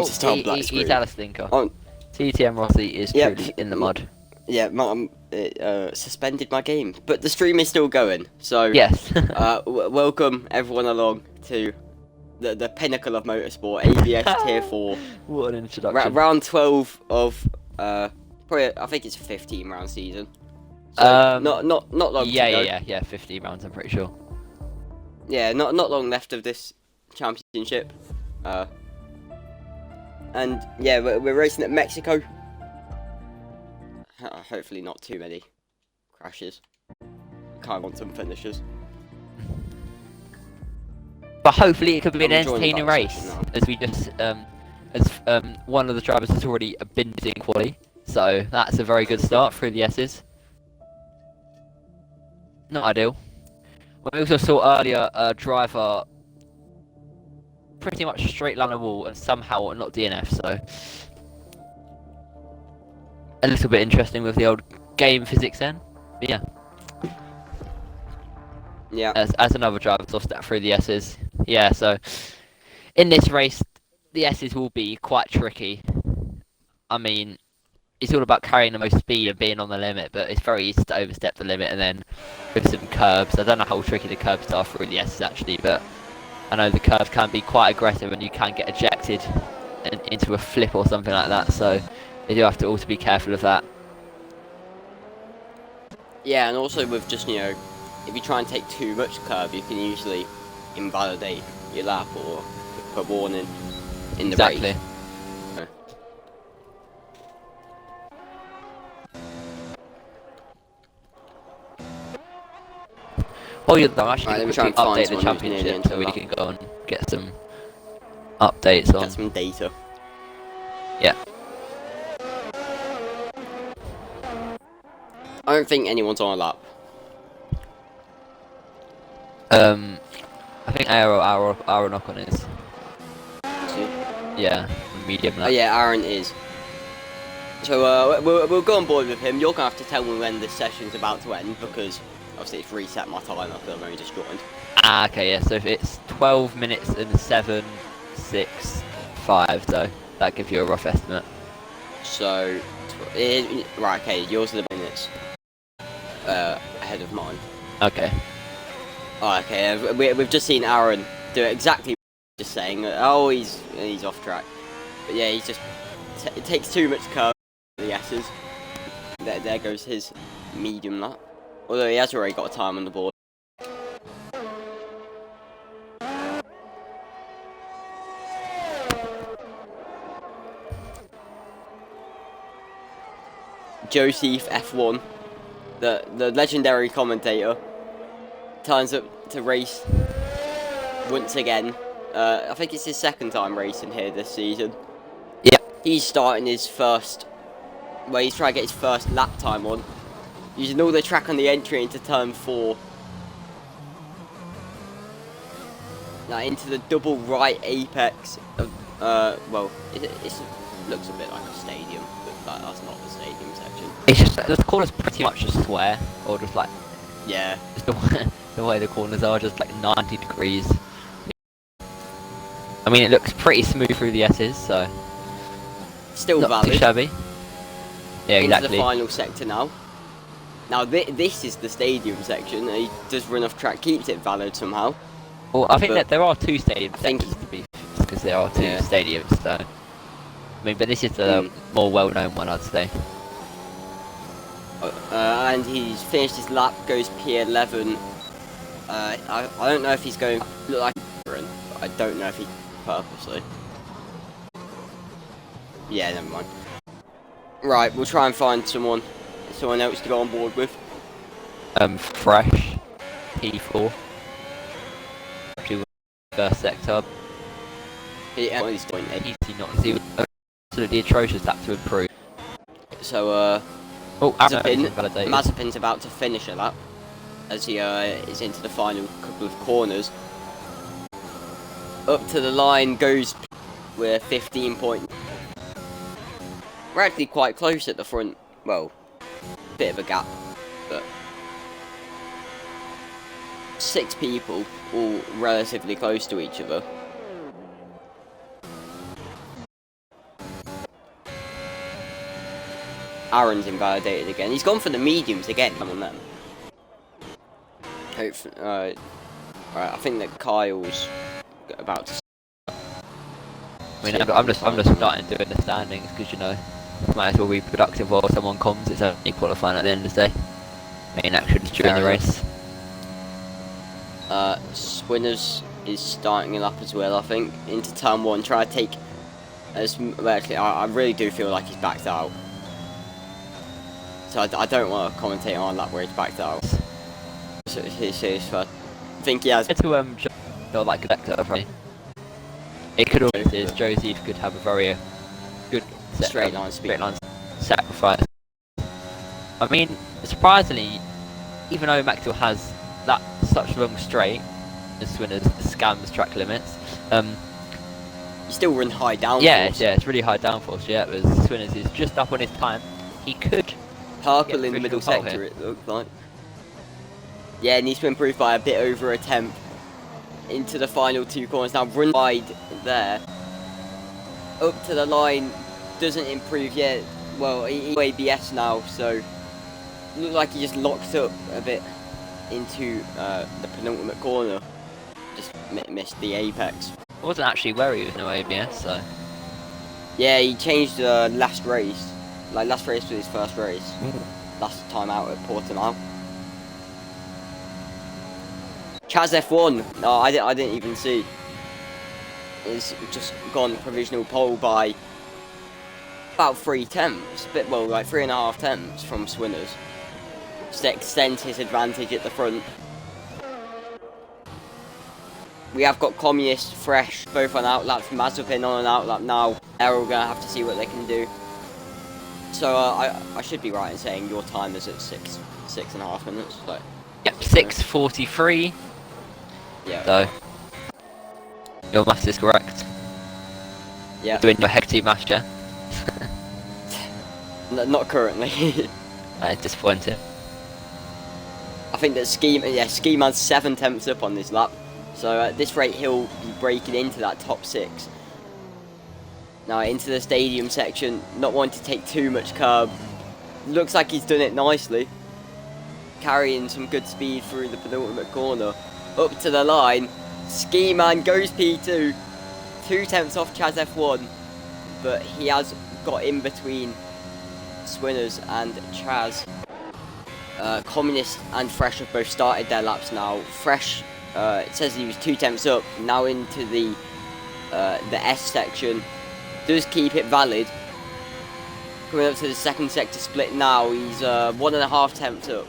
just tell black screen. He's had a stinker. On, TTM Rossi is truly in the mud. Yeah, suspended my game, but the stream is still going. So yes. Welcome everyone along to the pinnacle of motorsport, ABS Tier 4. What an introduction. Round 12 of probably I think it's a 15-round season. So not long. Yeah. 15 rounds. I'm pretty sure. Yeah, not long left of this championship. And yeah, we're racing at Mexico. Hopefully not too many crashes. Kind of want some finishes. But hopefully it could be an entertaining race, as we just one of the drivers has already been doing quali, so that's a very good start through the S's. Not ideal. We also saw earlier a driver pretty much straight line the wall and somehow not DNF, so a little bit interesting with the old game physics then. But yeah. Yeah. As another driver lost that through the S's. Yeah, so in this race the S's will be quite tricky. I mean, it's all about carrying the most speed and being on the limit, but it's very easy to overstep the limit and then with some curbs. I don't know how tricky the curbs are through the S's actually, but I know the curves can be quite aggressive and you can get ejected into a flip or something like that, so you do have to also be careful of that. Yeah, and also with just, if you try and take too much curb, you can usually invalidate your lap or put warning in the race. Exactly. Oh yeah, I'm actually going to update the championship so we can go and get some updates on. Get some data. Yeah. I don't think anyone's on a lap. I think Aaron Ocon is. Is he? Yeah, medium lap. Oh yeah, Aaron is. So we'll go on board with him. You're gonna have to tell me when this session's about to end because obviously it's reset my timer because I've only just joined. Ah, okay, yeah. So if it's 12 minutes and 7, 6, 5, though, that gives you a rough estimate. So right, okay, yours are the minutes ahead of mine. Okay. Oh, okay. We've just seen Aaron do exactly what just saying. Oh, he's off track. But yeah, he's just it takes too much curve. The S's. There goes his medium lap. Although he has already got a time on the board. Joseph F1, the legendary commentator, turns up to race once again. I think it's his second time racing here this season. Yeah. He's starting his first, well, he's trying to get his first lap time on, using all the track on the entry into turn 4. Now into the double right apex of, well, it looks a bit like a stadium, but that's not the stadium section. It's just, the corner's pretty much a square, or just like, yeah, just the way the corners are, just like 90 degrees. I mean, it looks pretty smooth through the S's, so still not valid. too shabby. Yeah, into exactly. the final sector now. Now this is the stadium section. He does run off track, keeps it valid somehow. Well, I think that there are 2 stadium sectors to be, because there are 2 stadiums. So, I mean, but this is the more well-known one, I'd say. And he's finished his lap, goes P11. I don't know if he's going look like but I don't know if he purposely. Yeah, never mind. Right, we'll try and find someone else to go on board with. Fresh, P4. First sector. He's doing it. Easy not to see. Absolutely atrocious lap to improve. So, Mazepin's about to finish a lap as he is into the final couple of corners. Up to the line goes with 15 points. We're actually quite close at the front. Well, bit of a gap, but 6 people all relatively close to each other. Aaron's invalidated again. He's gone for the mediums again. Come on then. Hopefully, alright, I think that Kyle's about to. I mean, I'm just starting doing the standings because you know, might as well be productive while someone comes. It's only qualifying at the end of the day. Main actions during the race. Swinners is starting it up as well. I think into turn 1, try to take as well, actually. I really do feel like he's backed out. So I don't want to commentate on that where he's backed out. So I think he has. To like Vector, probably. It could also is Josie could have a very good straight line sacrifice. I mean, surprisingly, even though Maxwell has that such long straight, the Swinners scams track limits. You still run high downforce. Yeah, it's really high downforce. Yeah, but Swinners is just up on his time. He could purple in the middle sector. It looked like. Yeah, needs to improve by a bit over a tenth into the final 2 corners. Now run wide there, up to the line, doesn't improve yet. Well, he's ABS now, so looked like he just locked up a bit into the penultimate corner. Just missed the apex. I wasn't actually where he was no ABS, so. Yeah, he changed last race. Like last race was his first race. Last time out at Portimao. Chaz F1. No, I didn't even see. It's just gone provisional pole by about 3 tenths. Bit well, like 3.5 tenths from Swinners. Just extends his advantage at the front. We have got Communist, Fresh, both on outlaps. Mazepin on an outlap now. They're all gonna have to see what they can do. So I should be right in saying your time is at 6.5 minutes. So. Yep, 6:43. Yeah. So your maths is correct. Yeah. Doing your hectic maths, yeah. Not currently. That's disappointing. I think that Ski Man's 7 tenths up on this lap. So at this rate he'll be breaking into that top 6. Now into the stadium section, not wanting to take too much curb. Looks like he's done it nicely. Carrying some good speed through the penultimate corner. Up to the line. Ski Man goes P2. 2 tenths off Chaz F1. But he has got in between Swinners and Chaz. Communist and Fresh have both started their laps now. Fresh, it says he was 2 tenths up. Now into the S section. Does keep it valid. Coming up to the second sector split now. He's 1.5 tenths up.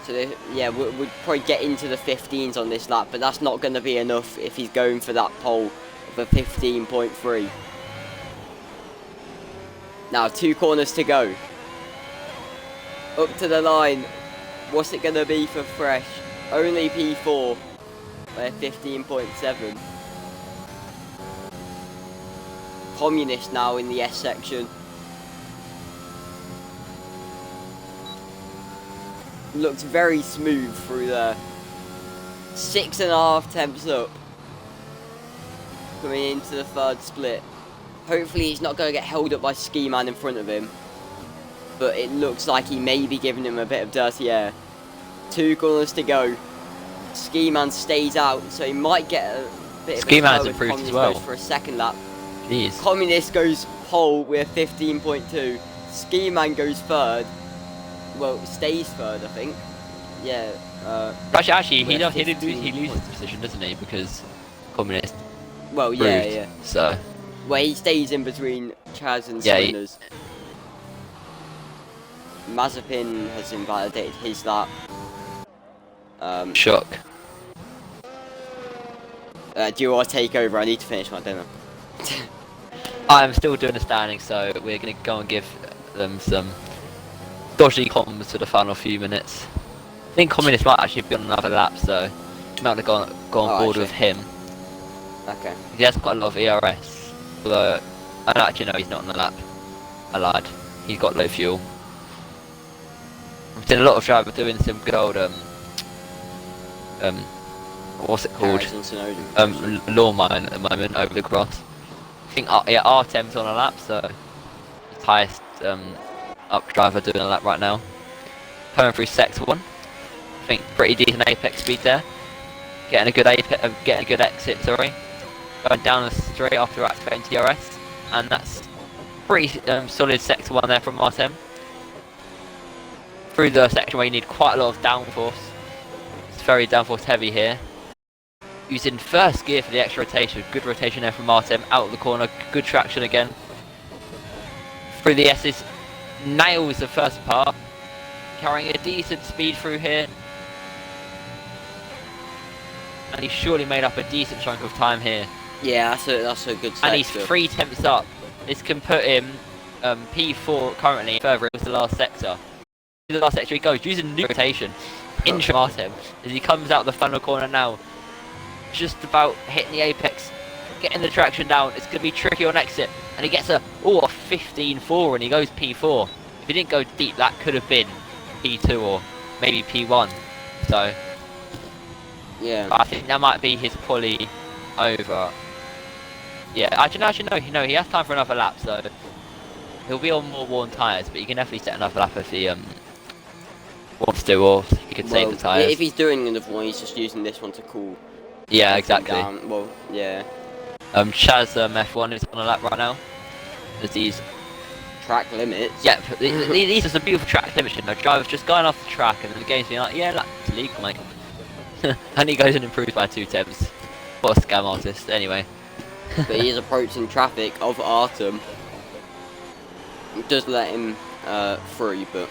So yeah, we'll probably get into the 15s on this lap, but that's not going to be enough if he's going for that pole of a 15.3. Now 2 corners to go. Up to the line. What's it going to be for Fresh? Only P4 by 15.7. Communist now in the S section. Looks very smooth through there. 6.5 tenths up. Coming into the 3rd split. Hopefully he's not going to get held up by Ski Man in front of him. But it looks like he may be giving him a bit of dirty air. 2 corners to go. Ski Man stays out, so he might get a bit of Ski Man's improved as well. For a second lap. Jeez. Communist goes pole with 15.2. Ski Man goes 3rd. Well, stays 3rd, I think. Yeah. Actually, he loses the position, doesn't he? Because Communist. Well, yeah. So. Well, he stays in between Chaz and Yeah, Swinners. Mazepin has invalidated his lap. Shock. Do you want to take over? I need to finish my dinner. I'm still doing the standing, so we're going to go and give them some dodgy comms for the final few minutes. I think Communist might actually be on another lap, so you might have go on board with him. Okay. He has quite a lot of ERS, although I don't actually know he's not on the lap. I lied. He's got low fuel. I've seen a lot of drivers doing some good old what's it called? Lawn mowing at the moment over the cross. I think R10's on a lap, so his highest up driver doing a lap right now. Coming through sector 1. I think pretty decent apex speed there. Getting a good exit, sorry. Going down the straight after activating TRS. And that's pretty solid sector 1 there from Martin. Through the section where you need quite a lot of downforce. It's very downforce heavy here. Using first gear for the extra rotation. Good rotation there from Martin. Out of the corner. Good traction again. Through the S's. Nails the first part. Carrying a decent speed through here. And he's surely made up a decent chunk of time here. Yeah, that's a good sector. And he's 3 tenths up. This can put him P4 currently further into the last sector. The last sector he goes, using new rotation. Into Martin as he comes out the final corner now. Just about hitting the apex. Getting the traction down. It's going to be tricky on exit. And he gets a 15.4 and he goes P4. If he didn't go deep, that could have been P2 or maybe P1. So yeah, I think that might be his pulley over. Yeah, actually no, he has time for another lap, so he'll be on more worn tyres, but he can definitely set another lap if he wants to, or he could save the tyres. If he's doing another one, he's just using this one to cool. Yeah, exactly. Down. Well, yeah. Chaz F1 is on a lap right now. There's these track limits. Yeah, these are some beautiful track limits. You know, drivers just going off the track, and the game's being like, yeah, that's legal, mate. And he goes and improves by 2 tenths. What a scam artist, anyway. But he is approaching traffic of Artem. It does let him through, but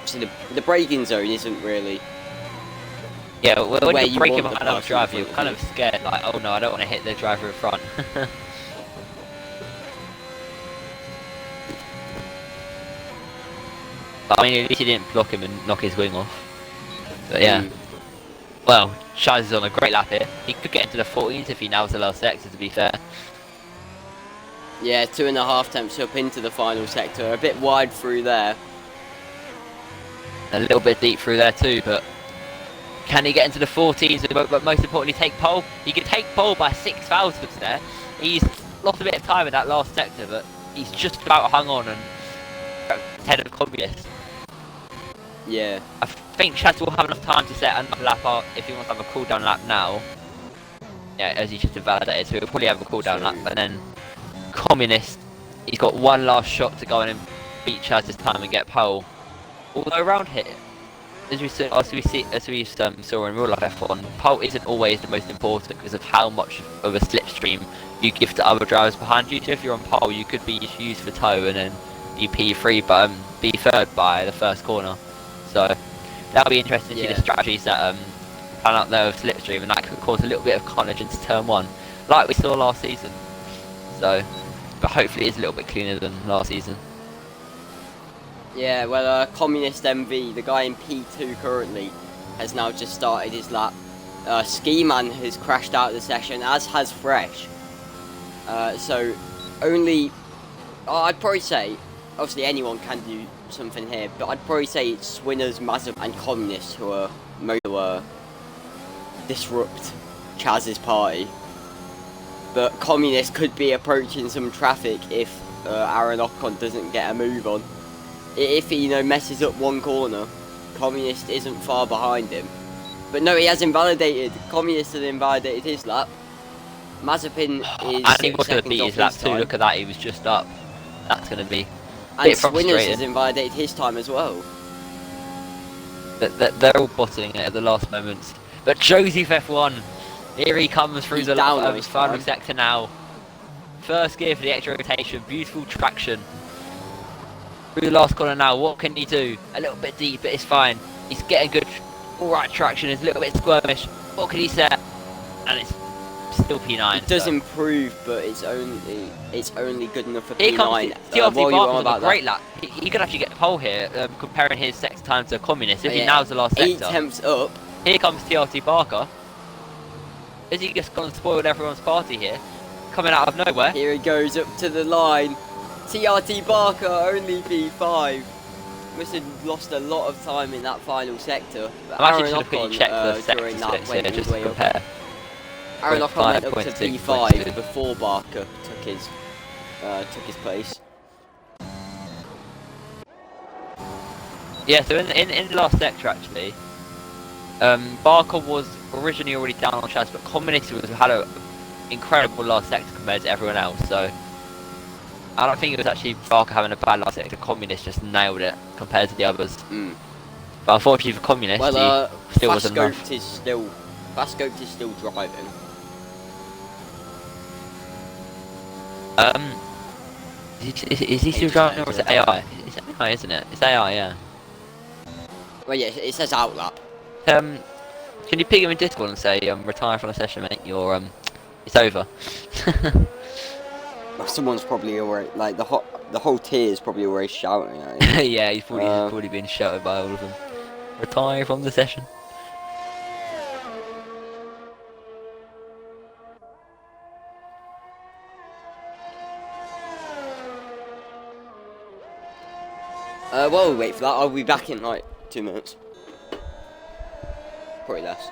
see, the braking zone isn't really. Yeah, when you're braking want behind another driver, you're kind of scared, like, oh no, I don't want to hit the driver in front. But I mean, at least he didn't block him and knock his wing off. But yeah. Well, Shaz is on a great lap here. He could get into the 14s if he nails the last sector, to be fair. Yeah, 2.5 tenths up into the final sector. A bit wide through there. A little bit deep through there too, but can he get into the 14s? But most importantly, take pole. He could take pole by 6 thousandths there. He's lost a bit of time in that last sector, but he's just about hung on and ahead of Communist. Yeah. I think Chaz will have enough time to set another lap out if he wants to have a cooldown lap now. Yeah, as he just invalidated, so he'll probably have a cooldown lap, and then Communist, he's got one last shot to go in and beat Chaz's time and get pole. Although around here, as we saw in real life F1, pole isn't always the most important because of how much of a slipstream you give to other drivers behind you. So if you're on pole, you could be used for toe and then be P3, but be third by the first corner. So that'll be interesting to see the strategies that plan out there with slipstream, and that could cause a little bit of carnage into turn 1, like we saw last season. So, but hopefully it's a little bit cleaner than last season. Yeah, well, Communist MV, the guy in P2 currently, has now just started his lap. Ski Man has crashed out of the session, as has Fresh. So, only, I'd probably say, obviously anyone can do something here, but I'd probably say it's Swinners, Mazep and Communists who are most disrupt Chaz's party. But Communist could be approaching some traffic if Aaron Ocon doesn't get a move on. If he, messes up one corner, Communist isn't far behind him. But no, he has invalidated. Communist has invalidated his lap. Mazepin is and he was going to beat his lap too. Look at that, he was just up. That's going to be and Swinners has invalidated his time as well. They're all bottling it at the last moments. But Joseph F1, here he comes through the final sector now. First gear for the extra rotation, beautiful traction. Through the last corner now, what can he do? A little bit deep, but it's fine. He's getting good, alright traction, it's a little bit squirmish. What can he set? And it's still P9. It does improve, but it's only good enough for P9. Here comes TRT Barker's on a great lap. He could actually get the pole here, comparing his sector time to Communist. If he nails the last sector. 8 tenths up. Here comes TRT Barker. Is he just gone and spoiled everyone's party here? Coming out of nowhere. Here he goes up to the line. TRT Barker only P5. Must have lost a lot of time in that final sector. But I'm actually just going to check the sector splits here just to compare. Aaron Ocon went up to P5 before Barker took his place. Yeah, so in the last sector actually, Barker was originally already down on Chaz, but Communist had a incredible last sector compared to everyone else. So I don't think it was actually Barker having a bad last sector. Communist just nailed it compared to the others. Mm. But unfortunately for Communist, Well, he still wasn't enough. Fastgoat is still driving. Is he still driving or is it AI? It's AI, isn't it? It's AI, yeah. Well, yeah, it says outlap. Can you ping him in Discord and say, retire from the session, mate? It's over. Well, someone's probably already like the whole tier is probably already shouting at him. Yeah, he's probably been shouted by all of them. Retire from the session. While we wait for that, I'll be back in like 2 minutes. Probably less.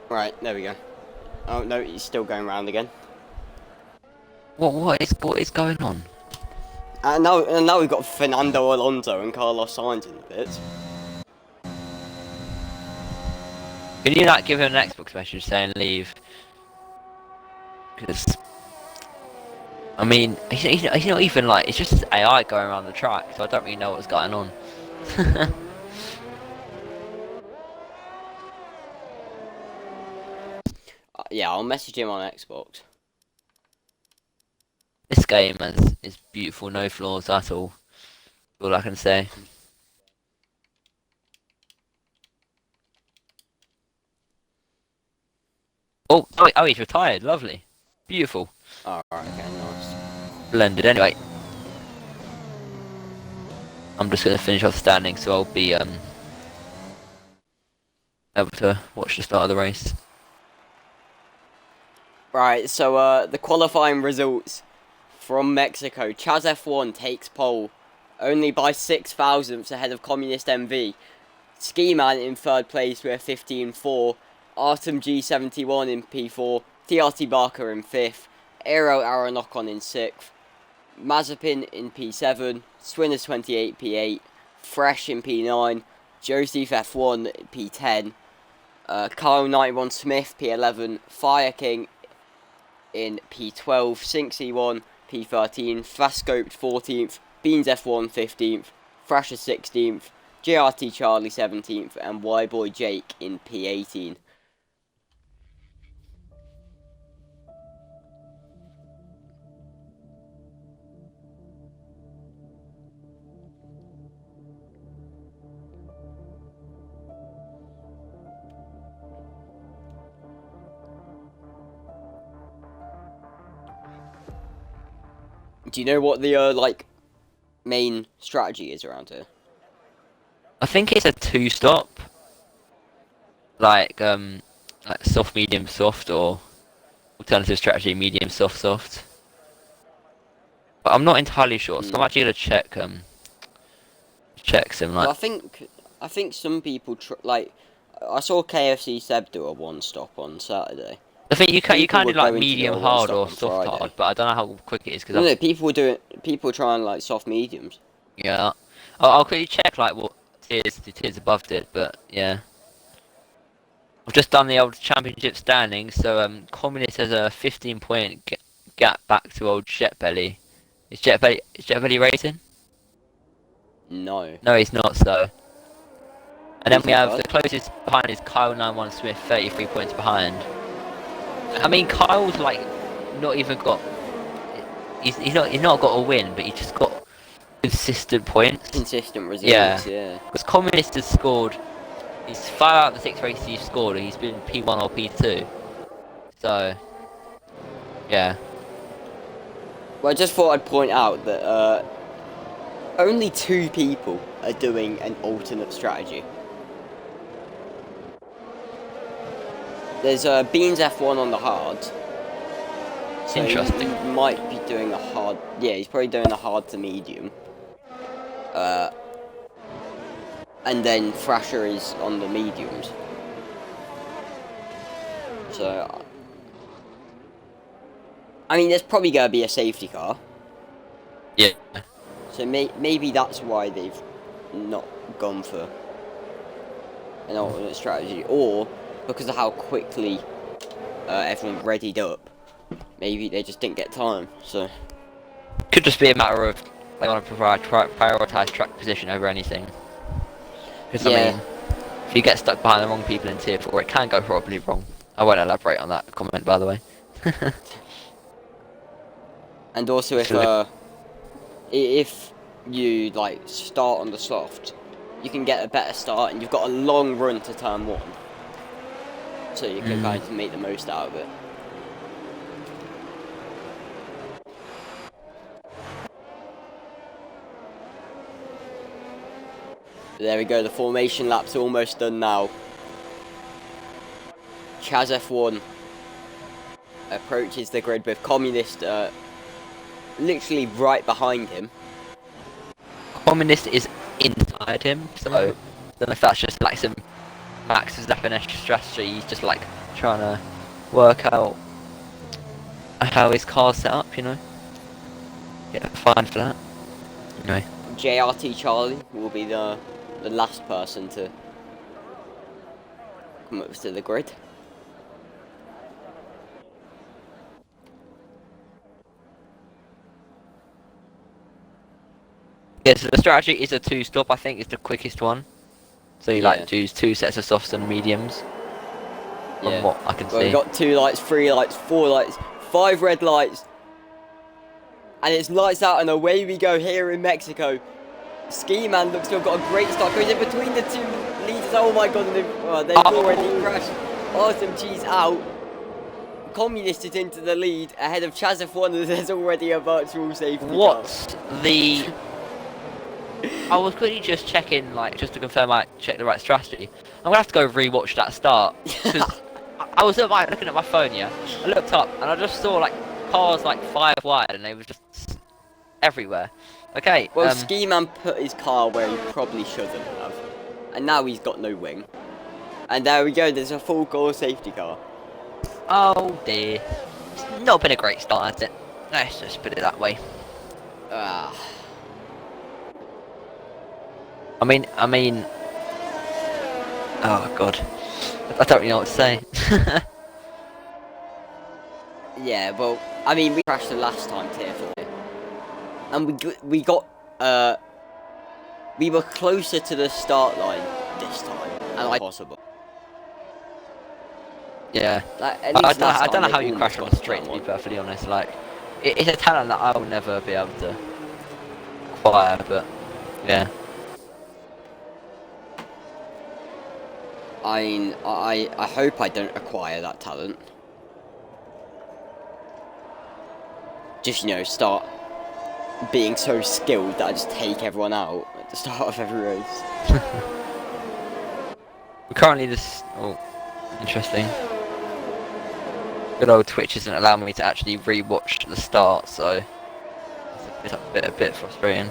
Right, there we go. Oh no, he's still going round again. What is going on? And now we've got Fernando Alonso and Carlos Sainz in the bits. Can you like give him an Xbox message saying leave? Because I mean, he's not even like, it's just AI going around the track, so I don't really know what's going on. Yeah, I'll message him on Xbox. This game is beautiful, no flaws at all. All I can say. Oh, he's retired. Lovely, beautiful. Oh, alright, okay, nice. Blended. Anyway, I'm just gonna finish off standing, so I'll be able to watch the start of the race. Right, so the qualifying results from Mexico. Chaz F1 takes pole, only by 6 thousandths ahead of Communist MV. Ski Man in third place with 15.4. Artem G71 in P4. TRT Barker in 5th. Aero Aronocon in 6th. Mazepin in P7. Swinners 28 P8. Fresh in P9. Joseph F1 P10. Kyle 91 Smith P11. Fire King in P12. Sinksy 1 P13. Fastcoped 14th. Beans F1 15th. Thrasher 16th. JRT Charlie 17th. And Y-Boy Jake in P18. Do you know what the like main strategy is around here? I think it's a 2-stop, like soft, medium, soft, or alternative strategy, medium, soft, soft. But I'm not entirely sure, so I'm actually gonna check some like. Well, I think some people like I saw KFC Seb do a 1-stop on Saturday. I think you can do like going to medium do a hard 1-stop or on soft Friday. hard, but I don't know how quick it is because No, people trying like soft mediums. yeah, I'll quickly check like what tiers above it, but yeah. I've just done the old championship standings, so Communist has a 15-point gap back to old Jetbelly. Is Jetbelly racing? No. No, he's not. So, and then Who's we he have got? the closest behind is Kyle 91 Smith, 33 points behind. I mean, Kyle's like not even got. He's not got a win, but he's just got consistent points. Consistent results, yeah. Because Communist has scored. He's 5 out of the 6 races he's scored, and he's been P1 or P2. So, yeah. Well, I just thought I'd point out that only 2 people are doing an alternate strategy. There's Beans F1 on the hard. So Interesting. He might be doing a hard. Yeah, he's probably doing a hard to medium. And then Thrasher is on the mediums. So, I mean, there's probably going to be a safety car. Yeah. So maybe that's why they've not gone for an alternate strategy, or because of how quickly everyone readied up. Maybe they just didn't get time. So Could just be a matter of they want to prioritise track position over anything. Because Yeah. I mean, if you get stuck behind the wrong people in Tier 4, it can go horribly wrong. I won't elaborate on that comment, by the way. And also, if you like start on the soft, you can get a better start, and you've got a long run to turn 1, so you can kind of make the most out of it. There we go. The formation lap's almost done now. Chaz F1 approaches the grid with Communist literally right behind him. Communist is inside him, so I don't know if that's just like some Max Verstappen strategy. He's just like trying to work out how his car's set up, you know. Yeah, fine for that. Anyway, JRT Charlie will be the last person to come up to the grid. yeah, so the strategy is a 2-stop. I think is the quickest one. So you Yeah. like do 2 sets of softs and mediums. Yeah. From what I can Well, see. we've got 2 lights, 3 lights, 4 lights, 5 red lights, and it's lights out, and away we go here in Mexico. Ski Man looks to have got a great start. Goes in between the 2 leaders. Oh my god, they've already crashed. Awesome Cheese out. Communist is into the lead ahead of Chaz F1, and there's already a virtual safety car. What's the... I was quickly just checking, like, just to confirm I checked the right strategy. I'm gonna have to go rewatch that start. Because I was looking at my phone, yeah. I looked up, and I just saw, like, cars, like, 5 wide, and they were just everywhere. Okay, Well, Ski Man put his car where he probably shouldn't have, and now he's got no wing. And there we go, there's a full core safety car. oh dear. It's not been a great start, has it? Let's just put it that way. Ah. I mean... Oh, God. I don't really know what to say. Yeah, well, I mean, we crashed the last time Tier 4, and we were closer to the start line this time, and like possible. Yeah. Like, at I least last don't know time how they you crash on almost a straight, got to be one. perfectly honest. Like, it's a talent that I will never be able to acquire, but yeah. I mean, I hope I don't acquire that talent. Just, you know, start being so skilled that I just take everyone out at the start of every race. We're currently just... Oh, interesting. Good old Twitch isn't allowing me to actually re-watch the start, so it's a bit frustrating.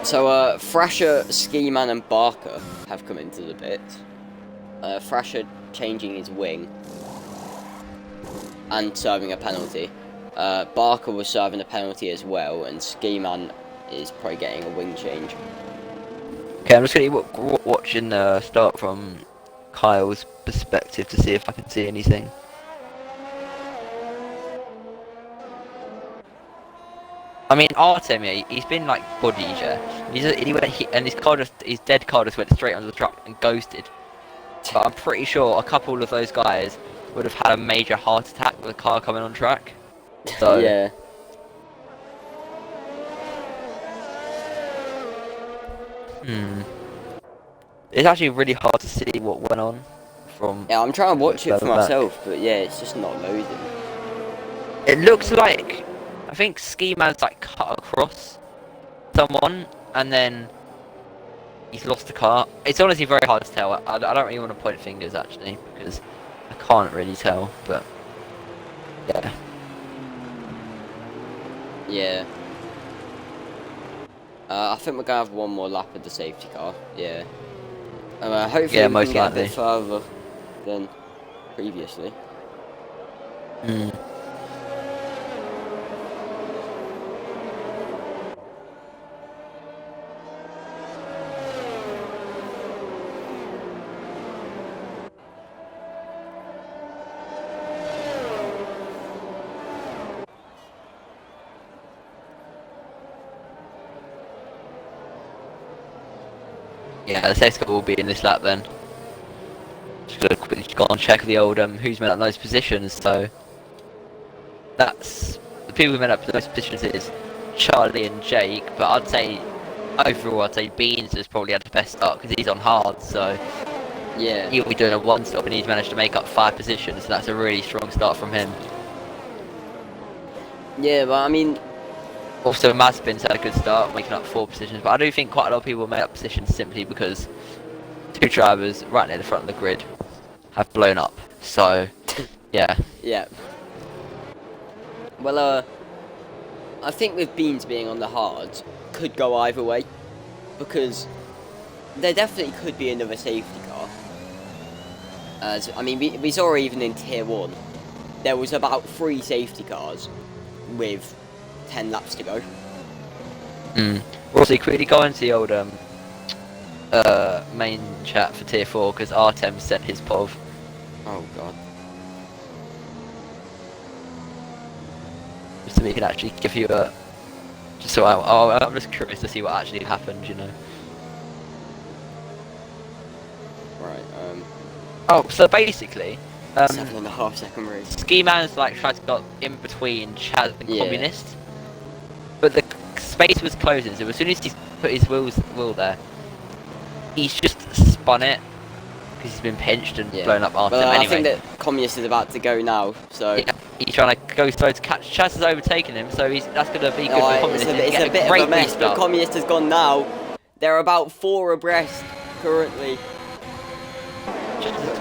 So, Thrasher, Ski Man, and Barker have come into the pit. Thrasher changing his wing and serving a penalty. Barker was serving a penalty as well, and Ski Man is probably getting a wing change. Okay, I'm just going to watching the start from Kyle's perspective to see if I can see anything. I mean, Artem, yeah, he's been like bodied, yeah. And his dead car just went straight onto the truck and ghosted. But I'm pretty sure a couple of those guys would have had a major heart attack with a car coming on track. So Yeah. It's actually really hard to see what went on from. Yeah, I'm trying to watch it for further back. myself, but yeah, it's just not loading. It looks like, I think Ski Man's like cut across someone, and then he's lost the car. It's honestly very hard to tell. I don't really want to point fingers actually, because I can't really tell, but yeah. Yeah. I think we're gonna have one more lap of the safety car. Yeah. Hopefully Yeah, we most can get likely. a bit further than previously. Mm. Yeah, the safety car will be in this lap then. Just gonna quickly go and check the old who's made up those positions. So that's the people who made up those positions is Charlie and Jake. But I'd say overall, I'd say Beans has probably had the best start because he's on hard. So Yeah. he'll be doing a one stop and he's managed to make up 5 positions. So that's a really strong start from him. Yeah, but I mean, Also, Mazepin's had a good start, making up 4 positions. But I do think quite a lot of people made up positions simply because 2 drivers right near the front of the grid have blown up. So yeah. yeah. Well, I think with Beans being on the hards, could go either way, because there definitely could be another safety car. As I mean, we saw even in Tier 1, there was about 3 safety cars with 10 laps to go. Also, quickly go into the old main chat for Tier 4 because R12 sent his POV. Oh god. Just so we can actually give you a. Just so I'm just curious to see what actually happened, you know. Right. Oh, so basically, 7.5 second race. Ski Man's like tried to go in between Chaz and Yeah. Communist, but the space was closing. So as soon as he put his wheel there, he's just spun it because he's been pinched and Yeah. blown up after Well, him I anyway. think that Communist is about to go now, so. Yeah, he's trying to go slow to catch. Chaz has overtaken him, so that's going to be good for It's Communist. He's a getting bit of great a mess, boost but up. Communist has gone now. They're about 4 abreast currently.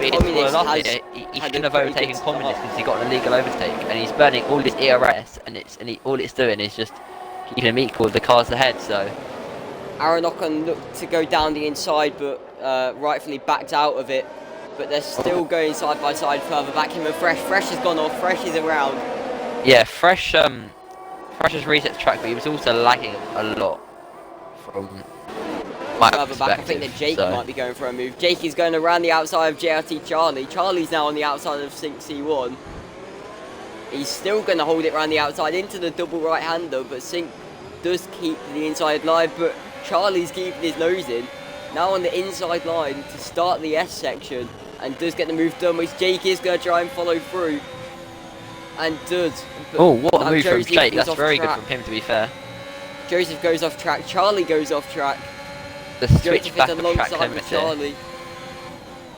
Communist Well, has he had shouldn't a have pretty overtaken good Communist start. because he got an illegal overtake, and he's burning all his ERS, and all it's doing is just keeping him equal with the cars ahead. So Aaron Ocon looked to go down the inside, but rightfully backed out of it. But they're still going side by side further back. Him and Fresh. Fresh has gone off. Fresh is around. yeah, Fresh has reset the track, but he was also lagging a lot from my Further perspective. back, I think that Jake so. might be going for a move. Jake is going around the outside of JRT Charlie. Charlie's now on the outside of Sync C1. He's still going to hold it around the outside into the double right-hander, but Sync does keep the inside line, but Charlie's keeping his nose in. Now on the inside line to start the S section, and does get the move done, which Jake is going to try and follow through. And does. Oh, what a now move from Joseph Jake! is That's off very track. good from him, to be fair. Joseph goes off track. Charlie goes off track. The switch Joseph back is of track alongside with limit here. Charlie.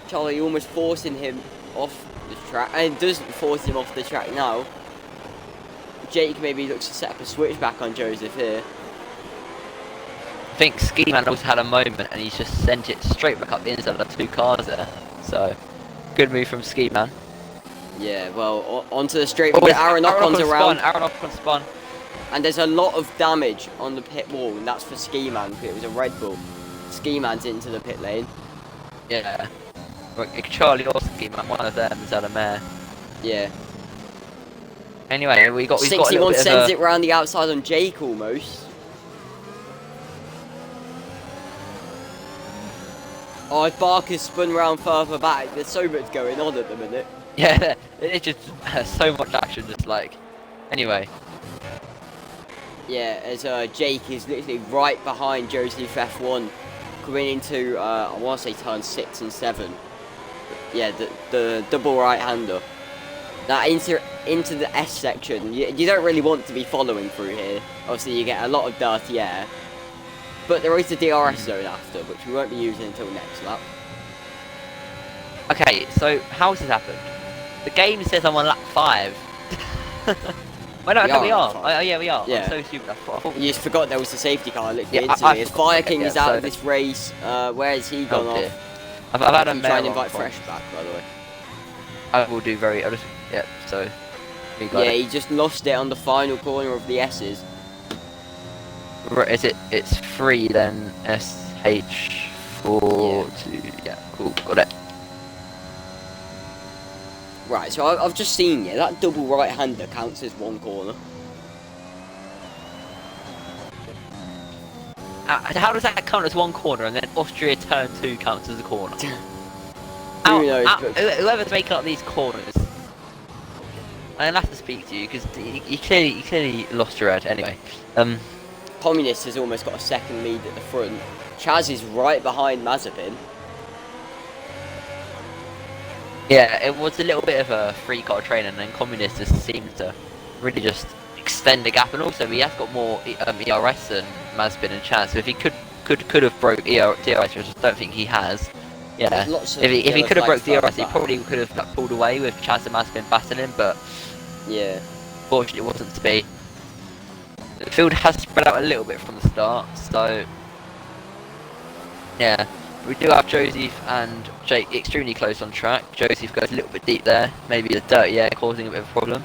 Charlie almost forcing him off the track, and doesn't force him off the track now. Jake maybe looks to set up a switch back on Joseph here. I think Ski Man also had a moment, and he's just sent it straight back up the inside of 2 cars there. So good move from Ski Man. Yeah, well, onto the straight, Oh, but it's Aaron Ocon's around, Aaron Ocon spun. and there's a lot of damage on the pit wall, and that's for Ski Man. It was a Red Bull. Ski Man's into the pit lane. Yeah. But Charlie or Ski Man, one of them has had a mare. Yeah. Anyway, we've got a 61 little bit sends of it round the outside on Jake almost. Oh, if Barker's spun round further back, there's so much going on at the minute. yeah, it's just so much action, just like. Anyway, Yeah, as Jake is literally right behind Joseph F1, coming into, I want to say turn 6 and 7. Yeah, the double right-hander. Now into the S section, you don't really want to be following through here. Obviously you get a lot of dirty air. But there is the DRS zone after, which we won't be using until next lap. Okay, so how has this happened? The game says I'm on lap 5. Well, no, okay, we are. Oh, yeah, we are. Yeah. I'm so stupid. I thought You just forgot there was a safety car literally Yeah, instantly. I As forgot. Fire Okay, King yeah, is out so- of this race, where has he gone Oh dear. off? I've had a Can you try and mail invite from- Fresh back, by the way? I will do very. I'll just. Yeah. So. We got Yeah, it. he just lost it on the final corner of the S's. Right, is it? It's 3 then. SH4 2. Yeah. Cool. Got it. Right, so I've just seen, yeah, that double right-hander counts as one corner. How does that count as one corner and then Austria turn 2 counts as a corner? Who knows? But Whoever's making up these corners, I'll have to speak to you because you clearly lost your head. Anyway, Communist has almost got a second lead at the front. Chaz is right behind Mazepin. yeah, it was a little bit of a free-car train, and then Communist just seemed to really just extend the gap, and also he has got more ERS than Mazepin and Chaz. So if he could have broke DRS, which I just don't think he has. Yeah, Lots of if he could have broke yellow DRS, he flags probably could have like, pulled away with Chaz and Mazepin battling, but yeah, fortunately it wasn't to be. The field has spread out a little bit from the start, so yeah, we do have Joseph and Jake extremely close on track. Joseph goes a little bit deep there, maybe the dirty air causing a bit of a problem.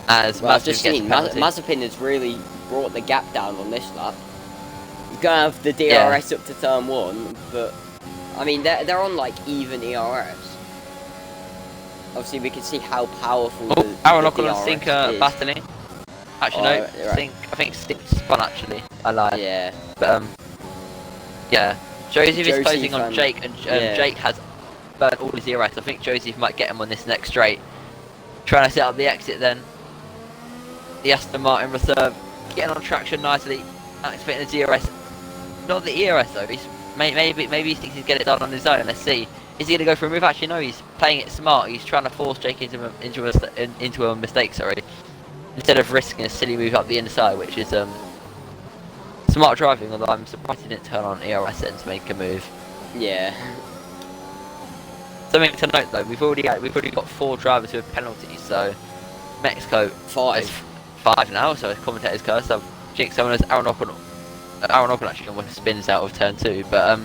As well, I've Mazepin just gets seen a penalty. Mazepin has really brought the gap down on this lap. He's gonna have the DRS Yeah. up to turn 1, but I mean they're on like even ERS. Obviously, we can see how powerful Oh, the Aaron DRS O'Connor Sinker is. battling. Actually, Oh, no, right. Sink. I think Sink spun actually. I lied. Yeah, But yeah, Joseph is Joseph closing on and- Jake, and yeah. Jake has burnt all his ERS. I think Joseph might get him on this next straight. Trying to set up the exit then. The Aston Martin reserve getting on traction nicely, activating the DRS. Not the ERS though. Maybe he thinks he's get it done on his own. Let's see. Is he gonna go for a move? Actually, no. He's playing it smart. He's trying to force Jake into a mistake. Sorry, instead of risking a silly move up the inside, which is smart driving. Although I'm surprised he didn't turn on ERS then to make a move. yeah. Something to note though, we've already got 4 drivers with penalties. So Mexico 5. is 5 now. So commentators curse. I've jinxed someone as Aaron Ocon actually almost spins out of turn 2, but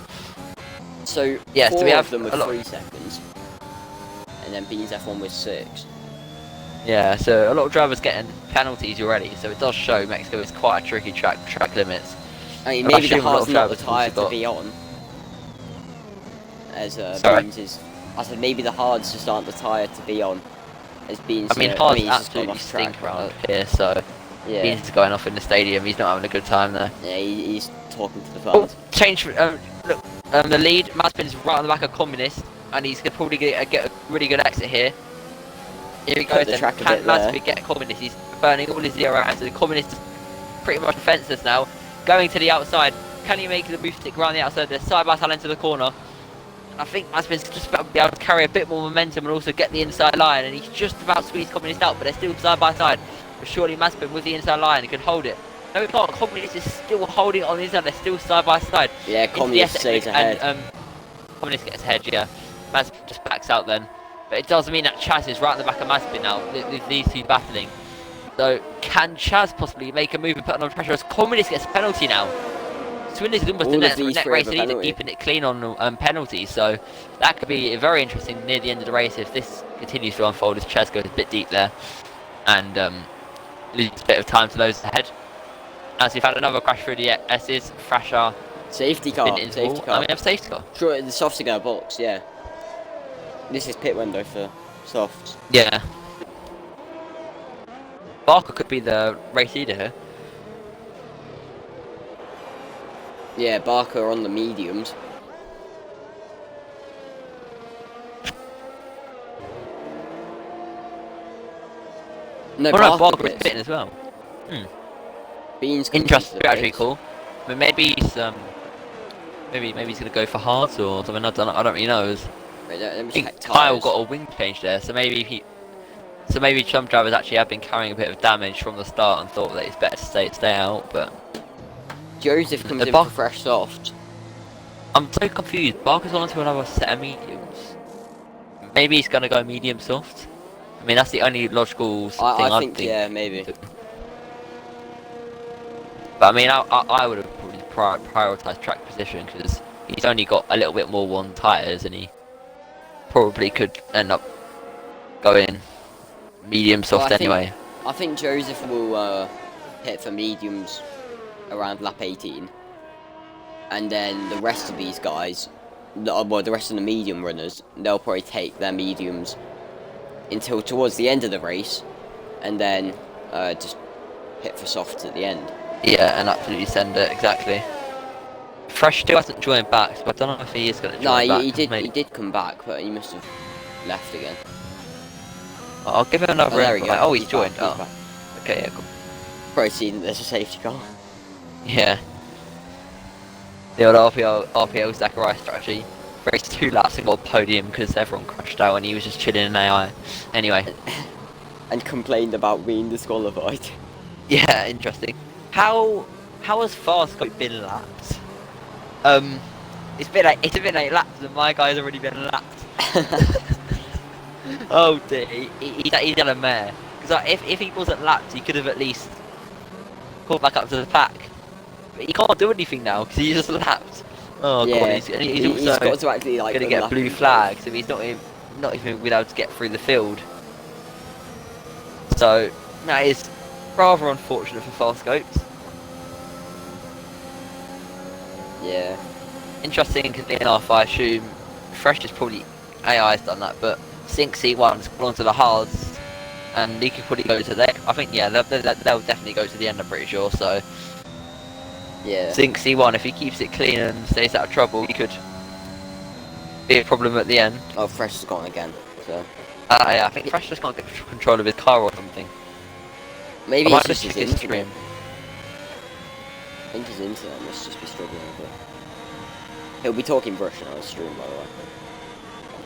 So yes, 4 we have of them with a lot. 3 seconds, and then BZF1 with 6. Yeah, so a lot of drivers getting penalties already, so it does show Mexico is quite a tricky track quilimits. I mean, I'm maybe the assuming a lot hard's of not the drivers tyre also to got- be on. As Sorry? Beans is, I said maybe the hards just aren't the tyre to be on. As Beans, I mean, he's Hard's just gone absolutely off track stink around here, so Yeah, he's going off in the stadium. He's not having a good time there. yeah, he's talking to the Oh, fans. change. Look, the lead. Mazepin's right on the back of Communist, and he's gonna probably get a really good exit here. Here he Cut goes. the Then. track a Can bit there. Mazepin get Communist? He's burning all his zeros. The Communist is pretty much defenseless now. Going to the outside. Can he make the move stick around the outside? They're side by side into the corner. And I think Mazepin's just about to be able to carry a bit more momentum and also get the inside line. And he's just about to squeeze Communist out, but they're still side by side. But surely Mazepin with the inside line, he can hold it. No, he can't. Communist is still holding it on the inside. They're still side by side. Yeah, Into the Communist exit, stays ahead. And Communist gets ahead, yeah. Mazepin just backs out then. But it does mean that Chaz is right in the back of Mazepin now, with these two battling. So, can Chaz possibly make a move and put on pressure as Communist gets a penalty now? Swindler's almost All the of net these three race have a leader, penalty. keeping it clean on penalties. So, that could be very interesting near the end of the race if this continues to unfold as Chaz goes a bit deep there. And loses a bit of time to those ahead. As we've had another crash through the S's, Thrasher Safety been car, into safety wall. car. And we have safety car. Sure, the softs are going to box, yeah. This is pit window for softs. Yeah. Barker could be the race leader here. Yeah, Barker on the mediums. No, Oh no, Barker is pits. pitting as well. Beans can Interesting, keep the actually pace. cool. But maybe he's maybe he's gonna go for hards or something. I don't really know. Wait, let me I think check Kyle tyres. got a wing change there, so maybe some drivers actually have been carrying a bit of damage from the start and thought that it's better to stay out. But Joseph comes The in Bar- for fresh soft. I'm so confused. Barker's on to another set of mediums. maybe he's gonna go medium soft. I mean, that's the only logical thing I I think, yeah, maybe. But I mean, I would have probably prioritised track position because he's only got a little bit more worn tyres and he probably could end up going medium soft anyway. I think Joseph will hit for mediums around lap 18, and then the rest of these guys, well, the rest of the medium runners, they'll probably take their mediums until towards the end of the race, and then just hit for softs at the end. Yeah, and absolutely send it, exactly. Fresh still hasn't joined back, so I don't know if he is going to join back. He did come back, but he must have left again. I'll give him another there we go. Oh, he's joined. Back. Okay, yeah, cool. Probably seen that there's a safety car. Yeah. The old RPL Zachariah strategy. Raced 2 laps and got a podium because everyone crashed out and he was just chilling in AI. Anyway. And complained about being disqualified. Yeah, interesting. How has Fastco been lapped? It's been 8 laps and my guy's already been lapped. Oh dear, he's done a mare. Because if he wasn't lapped, he could have at least caught back up to the pack. But he can't do anything now because he's just lapped. Oh yeah, god, he's also got to actually like going to get blue flags if he's not even able to get through the field. So that is rather unfortunate for Fast Scopes. Yeah. Interesting enough, I assume Fresh is probably AI's done that, but Sync C1's gone to the hards, and he could probably go to there. I think yeah, they'll definitely go to the end. I'm pretty sure. So yeah, Sync C1, if he keeps it clean and stays out of trouble, he could be a problem at the end. Oh, Fresh has gone again. So yeah, I think Fresh just can't get control of his car or something. Maybe it's just his internet. stream. I think his internet must just be struggling a bit. He'll be talking Russian on his stream, by the way.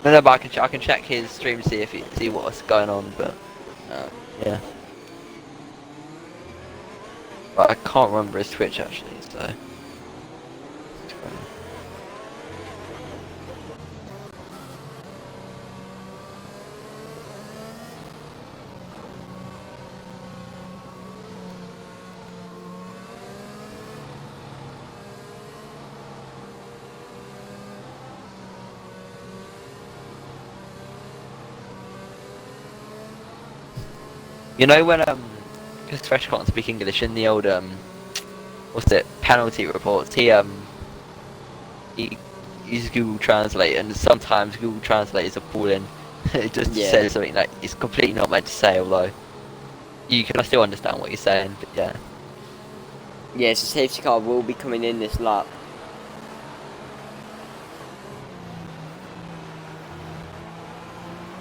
No, but I can check his stream to see what's going on, but yeah. But I can't remember his Twitch actually, so. You know when because Fresh can't speak English in the old what's it, penalty reports, he uses Google Translate, and sometimes Google Translate is appalling. It just says something like it's completely not meant to say, although you can still understand what you're saying, but yeah. Yeah, so safety car will be coming in this lap.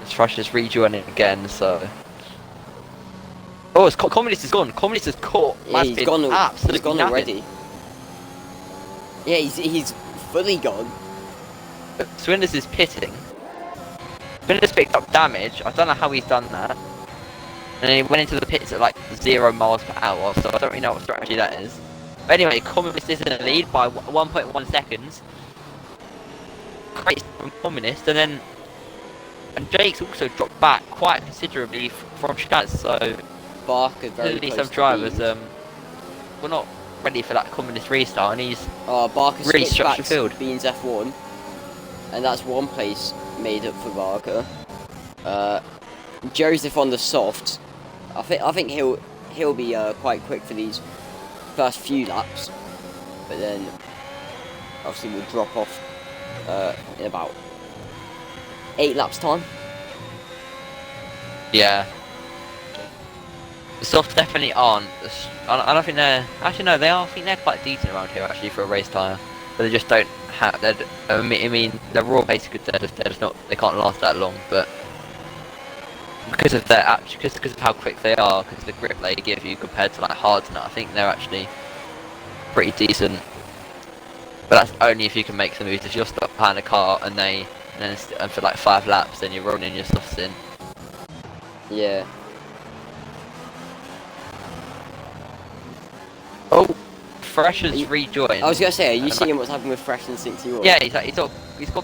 Fresh is rejoining again, so. Oh, Communist is gone. Communist is caught. Yeah, he's gone. Absolutely he's gone already. Yeah, he's fully gone. Swinders is pitting. Swinders picked up damage. I don't know how he's done that. And then he went into the pits at like 0 miles per hour, so I don't really know what strategy that is. But anyway, Communist is in the lead by 1.1 seconds. Great from Communist, and Jake's also dropped back quite considerably from Shaz, so Barker very close some drivers were not ready for that Communist restart, and he's Barker really switched back the field. to Beans F1, and that's one place made up for Barker. Joseph on the soft. I think he'll be quite quick for these first few laps, but then obviously we'll drop off in about 8 laps time. Yeah. The softs definitely aren't. I don't think they're. Actually, no, they are. I think they're quite decent around here actually for a race tyre. But they just don't have. I mean, the raw pace is good. They're just not. They can't last that long. But because of their because of how quick they are, because of the grip they give you compared to like hards and that, I think they're actually pretty decent. But that's only if you can make some moves. If you're stuck behind a car and for like 5 laps, then you're running your softs in. Yeah. Oh, Fresh has rejoined. I was gonna say, are you seeing what's happening with Fresh and 61? Yeah, he's got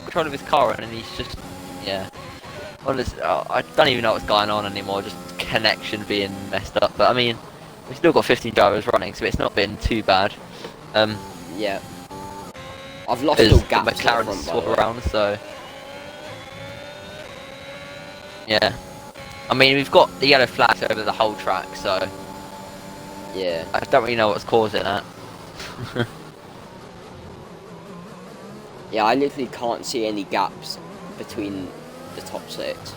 control of his car and he's just, yeah. Honestly, I don't even know what's going on anymore. Just connection being messed up. But I mean, we've still got 15 drivers running, so it's not been too bad. Yeah. I've lost Because all the gaps at the McLaren front, by swap the way. around, so yeah. I mean, we've got the yellow flags over the whole track, so Yeah. I don't really know what's causing that. Yeah, I literally can't see any gaps between the top 6.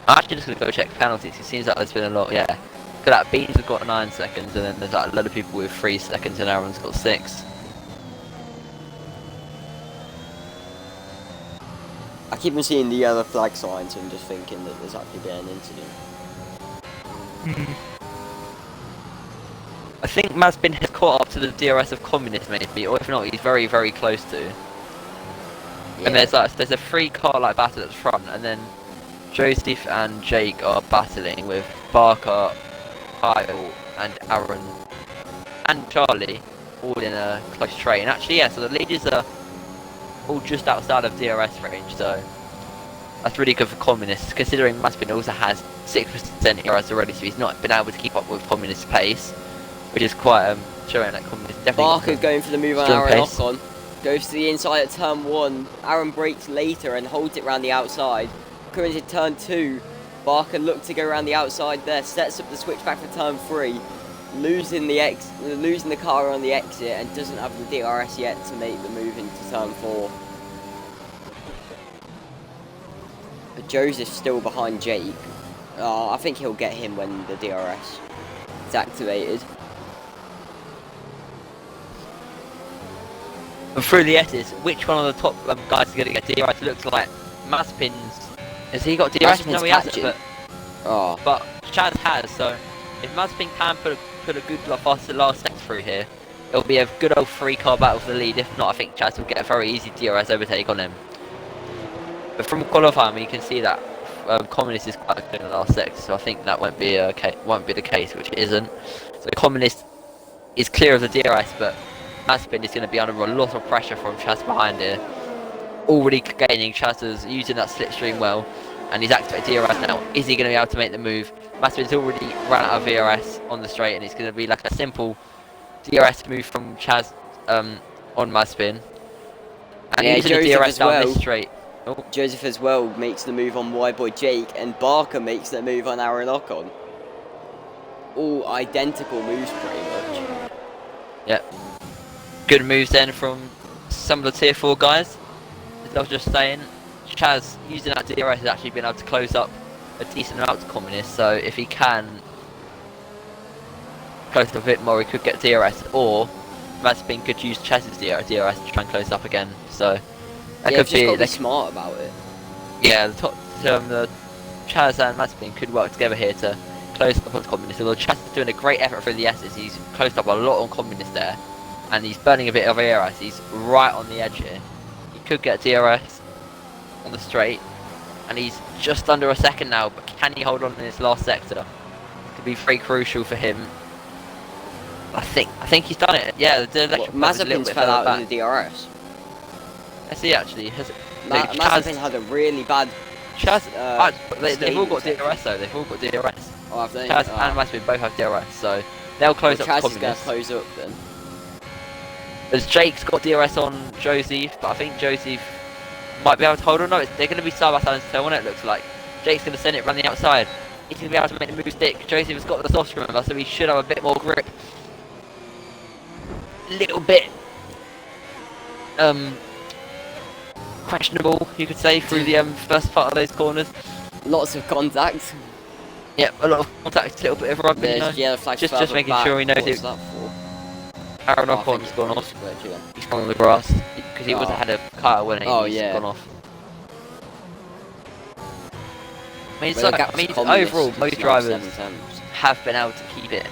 I'm actually just gonna go check penalties. It seems like there's been a lot. Yeah. Look at that. Beans have got 9 seconds, and then there's like a lot of people with 3 seconds, and Aaron's got 6. I keep on seeing the yellow flag signs and just thinking that there's actually been an incident. I think Mazepin has caught up to the DRS of Communist maybe, or if not, he's very, very close to. Yeah. And there's a 3-car like battle at the front, and then Joseph and Jake are battling with Barker, Kyle, and Aaron, and Charlie, all in a close straight. And actually, yeah, so the leaders are all just outside of DRS range, so that's really good for Communists, considering Mazepin also has 6% DRS already, so he's not been able to keep up with Communist's pace, which is quite showing that Communist definitely. Barker's going for the move on strong Aaron pace. Ocon. Goes to the inside at turn 1. Aaron brakes later and holds it round the outside. Coming into turn 2. Barker looked to go around the outside there. Sets up the switch back for turn 3. Losing the car on the exit and doesn't have the DRS yet to make the move into turn 4. But Joseph's still behind Jake. I think he'll get him when the DRS is activated. And through the S's, which one of the top guys is going to get DRS? It looks like Mazepin's. Has he got DRS? Mazepin's No, he hasn't. catching. But Chaz has. So if Mazepin can put a good last set through here, it'll be a good old 3-car battle for the lead. If not, I think Chaz will get a very easy DRS overtake on him. But from qualifying, you can see that Communist is quite good in the last sector, so I think that won't be the case, which it isn't. So Communist is clear of the DRS, but Mazepin is going to be under a lot of pressure from Chaz behind here. Already gaining. Chaz is using that slipstream well, and he's activated DRS now. Is he going to be able to make the move? Mazepin's already run out of DRS on the straight, and it's going to be like a simple DRS move from Chaz on Mazepin. And Yeah, using the Joseph DRS as down well. this straight. Oh. Joseph as well makes the move on wide boy Jake, and Barker makes the move on Aaron Ocon. All identical moves pretty much. Yep. Good moves then from some of the tier 4 guys. As I was just saying, Chaz using that DRS has actually been able to close up a decent amount to Communist, so if he can close up a bit more, he could get DRS, or Mazepin could use Chaz's DRS to try and close up again. So that Yeah, could just be. gotta be smart about it. Yeah, the Chaz and Mazepin could work together here to close up on Communist. Although Chaz is doing a great effort through the S's, he's closed up a lot on Communist there, and he's burning a bit of DRS. He's right on the edge here. He could get DRS on the straight, and he's just under a second now. But can he hold on in this last sector? Could be very crucial for him. I think he's done it. Yeah, the electric plug is a little Mazepin's bit fell further out back. of the DRS. Let's see actually. Mazepin had a really bad. Chaz, they've all got staging DRS though. They've all got DRS. Oh, have they? Chaz and Mazepin both have DRS, so they'll close up Chaz the is gonna Communist. close up then. As Jake's got DRS on Joseph, but I think Joseph might be able to hold on. No, they're going to be side by side until it looks like. Jake's going to send it around the outside. He's going to be able to make the move stick. Joseph has got the soft, remember, so he should have a bit more grip. Little bit questionable, you could say, through the first part of those corners. Lots of contact. Yep, a lot of contact, a little bit of rubbing, you know. There's yellow flags Just further making back. sure he knows What's it. that for? Aaron Oh, I think Ocon's it's gone off. switch again. He's gone on the grass because he was Oh. had a car when Oh, he's yeah. gone off. I mean, it's Well, the like, gap's I mean, Communist, overall, it's most now drivers 7 tenths. have been able to keep it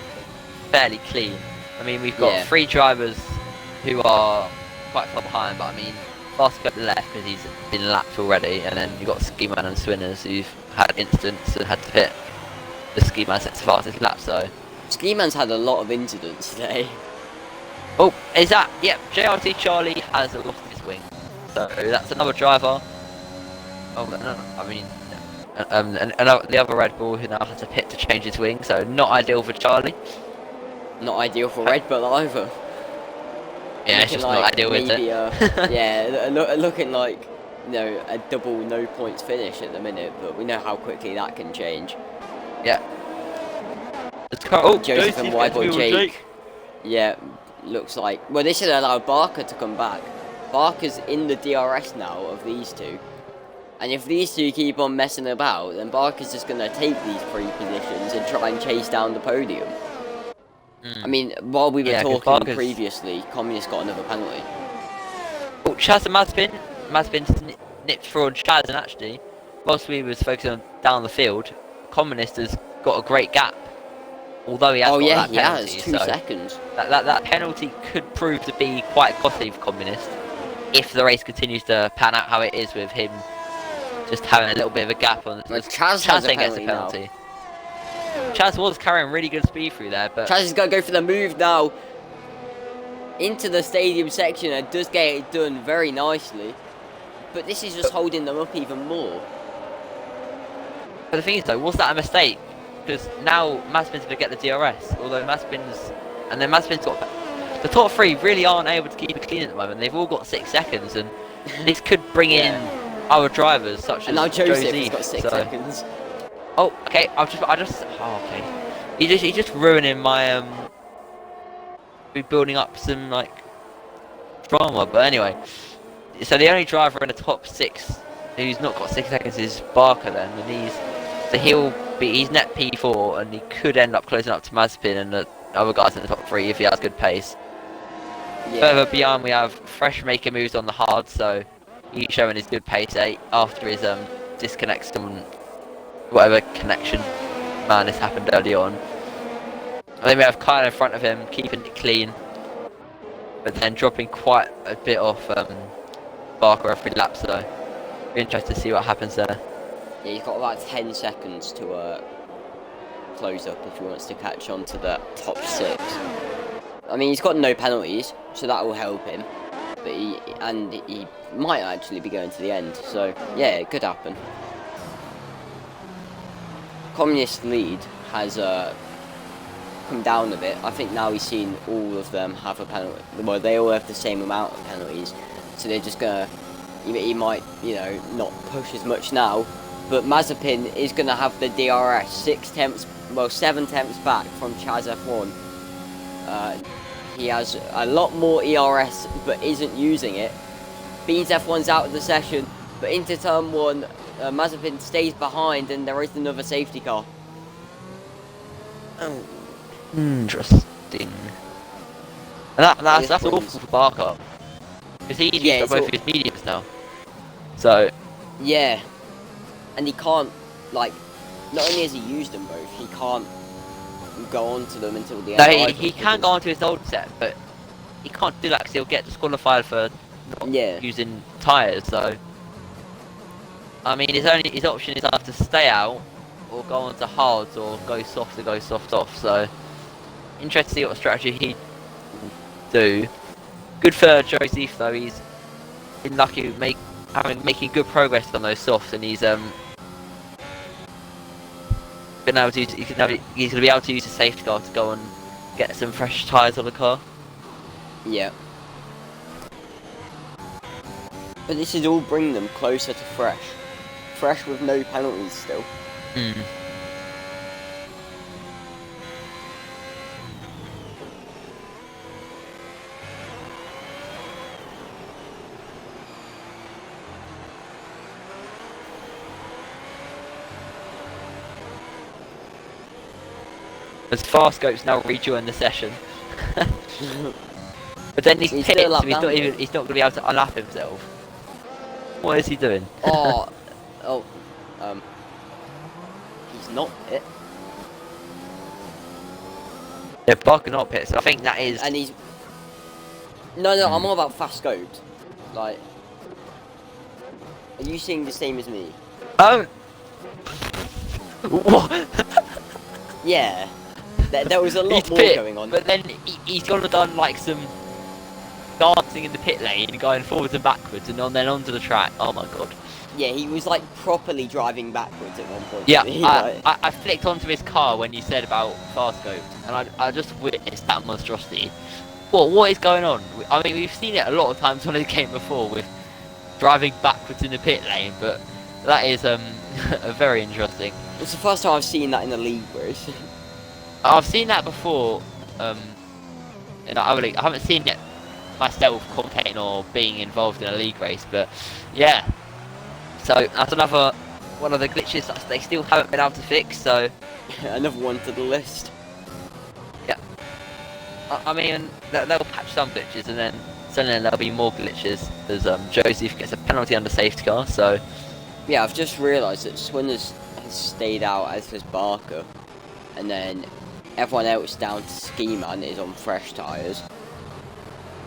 fairly clean. I mean, we've got Yeah. 3 drivers who are quite far behind, but I mean, Fast got left because he's been lapped already, and then you've got Ski Man and Swinners who've had incidents and had to hit the Ski Man sets the fastest lap, so. Ski Man's had a lot of incidents today. Oh, is that? Yep, JRT Charlie has lost his wing. So that's another driver. Oh, no, I mean, And the other Red Bull who now has a pit to change his wing, so not ideal for Charlie. Not ideal for Red Bull either. Yeah, it's Looking just like not ideal, is maybe, it? yeah, looking like, you know, a double no points finish at the minute, but we know how quickly that can change. Yeah. Oh, Joseph and Y-Boy Jake. Yeah, looks like. Well, they should allow Barker to come back. Barker's in the DRS now of these two. And if these two keep on messing about, then Barker's just going to take these 3 positions and try and chase down the podium. I mean, while we were talking previously, Communist got another penalty. Oh, Chaz and Mazepin nipped forward Chaz, and actually, whilst we was focusing on down the field, Communist has got a great gap. Although he has got that penalty, he has 2 seconds. That penalty could prove to be quite costly for Communist if the race continues to pan out how it is with him just having a little bit of a gap on. Chaz gets a penalty. Chaz was carrying really good speed through there, but Chaz is going to go for the move now into the stadium section and does get it done very nicely. But this is just holding them up even more. But the thing is though, was that a mistake? Because now Mazepin's going to get the DRS, although Mazepin's got... The top 3 really aren't able to keep it clean at the moment. They've all got 6 seconds, and this could bring in other drivers such as Joseph has got 6 seconds. Oh, okay. Okay. He's just ruining my building up some like drama. But anyway, so the only driver in the top 6 who's not got 6 seconds is Barker then, and he's net P4, and he could end up closing up to Mazepin and the other guys in the top 3 if he has good pace. Yeah. Further beyond, we have Fresh making moves on the hard, so he's showing his good pace after his disconnects from whatever connection madness happened early on. And then we have Kyle in front of him, keeping it clean, but then dropping quite a bit off Barker every lap, so be interested to see what happens there. Yeah, he's got about 10 seconds to close up if he wants to catch on to the top 6. I mean, he's got no penalties, so that will help him. But he might actually be going to the end, so yeah, it could happen. Communist lead has come down a bit. I think now he's seen all of them have a penalty. Well, they all have the same amount of penalties, so they're just gonna. He might, you know, not push as much now. But Mazepin is gonna have the DRS 7 tenths back from Chaz F1. He has a lot more ERS, but isn't using it. Beans F1's out of the session, but into turn 1, Mazepin stays behind, and there is another safety car. Oh, interesting. And that's awful for Barker, because he's used both his mediums now. So yeah, and he can't, like, not only has he used them both, he can't go on to them until the end. No, he can go on to his old set, but he can't do that because he'll get disqualified for not using tyres. So I mean, his option is either to stay out or go on to hards or go soft to go soft off. So interested to see what strategy he do. Good for Joseph though. He's been lucky making good progress on those softs, and he's been able to he's going to be able to use the safety car to go and get some fresh tyres on the car. Yeah. But this is all bringing them closer to Fresh. Fresh with no penalties still. As Farscope's now rejoined the session. But then he's pit, so he's not going to be able to unlap himself. What is he doing? He's not pit. Yeah, Barker not pit, so I think that is... And he's... No, I'm all about fast scoped. Like... Are you seeing the same as me? What? Yeah. There was a lot more going on. But then he's gone and done like some dancing in the pit lane, going forwards and backwards, and then onto the track. Oh my god. Yeah, he was like properly driving backwards at one point. Yeah, Didn't he? Like, I flicked onto his car when you said about fast scopes, and I just witnessed that monstrosity. What is going on? I mean, we've seen it a lot of times on the game before with driving backwards in the pit lane, but that is very interesting. it's the first time I've seen that in the league race. I've seen that before, in other league. I haven't seen it myself commentating or being involved in a league race, but yeah. So that's another one of the glitches that they still haven't been able to fix. So Another one to the list. yeah, I mean they'll patch some glitches, and then suddenly there'll be more glitches as Joseph gets a penalty under safety car. So Yeah, I've just realised that Swin has stayed out, as has Barker, and then everyone else down to Ski Man is on fresh tyres.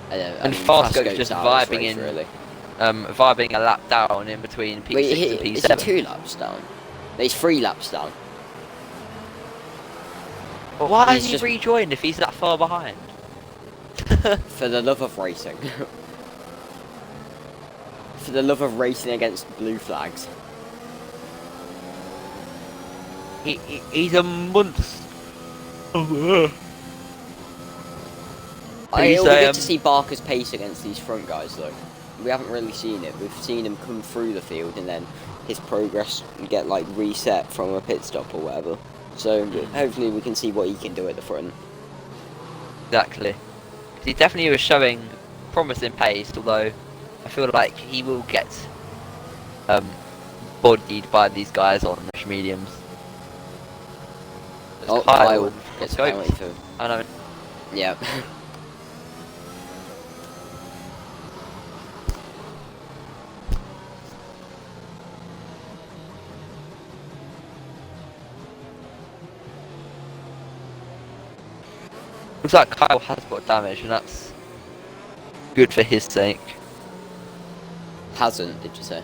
and Fastgo's just vibing in, really. vibing a lap down in between P6 Wait, and P7. is he 2 laps down? No, he's 3 laps down. But why He's has he just- rejoined if he's that far behind? For the love of racing. For the love of racing against blue flags. He's a monster. It'll be good to see Barker's pace against these front guys, though. We haven't really seen it. We've seen him come through the field and then his progress get like reset from a pit stop or whatever. So hopefully we can see what he can do at the front. Exactly. He definitely was showing promising pace, although I feel like he will get bodied by these guys on rush mediums. Oh, Kyle Kyle and gets a Scopes. penalty for. I know. Yeah. Looks like Kyle has got damage, and that's good for his sake. Hasn't, did you say?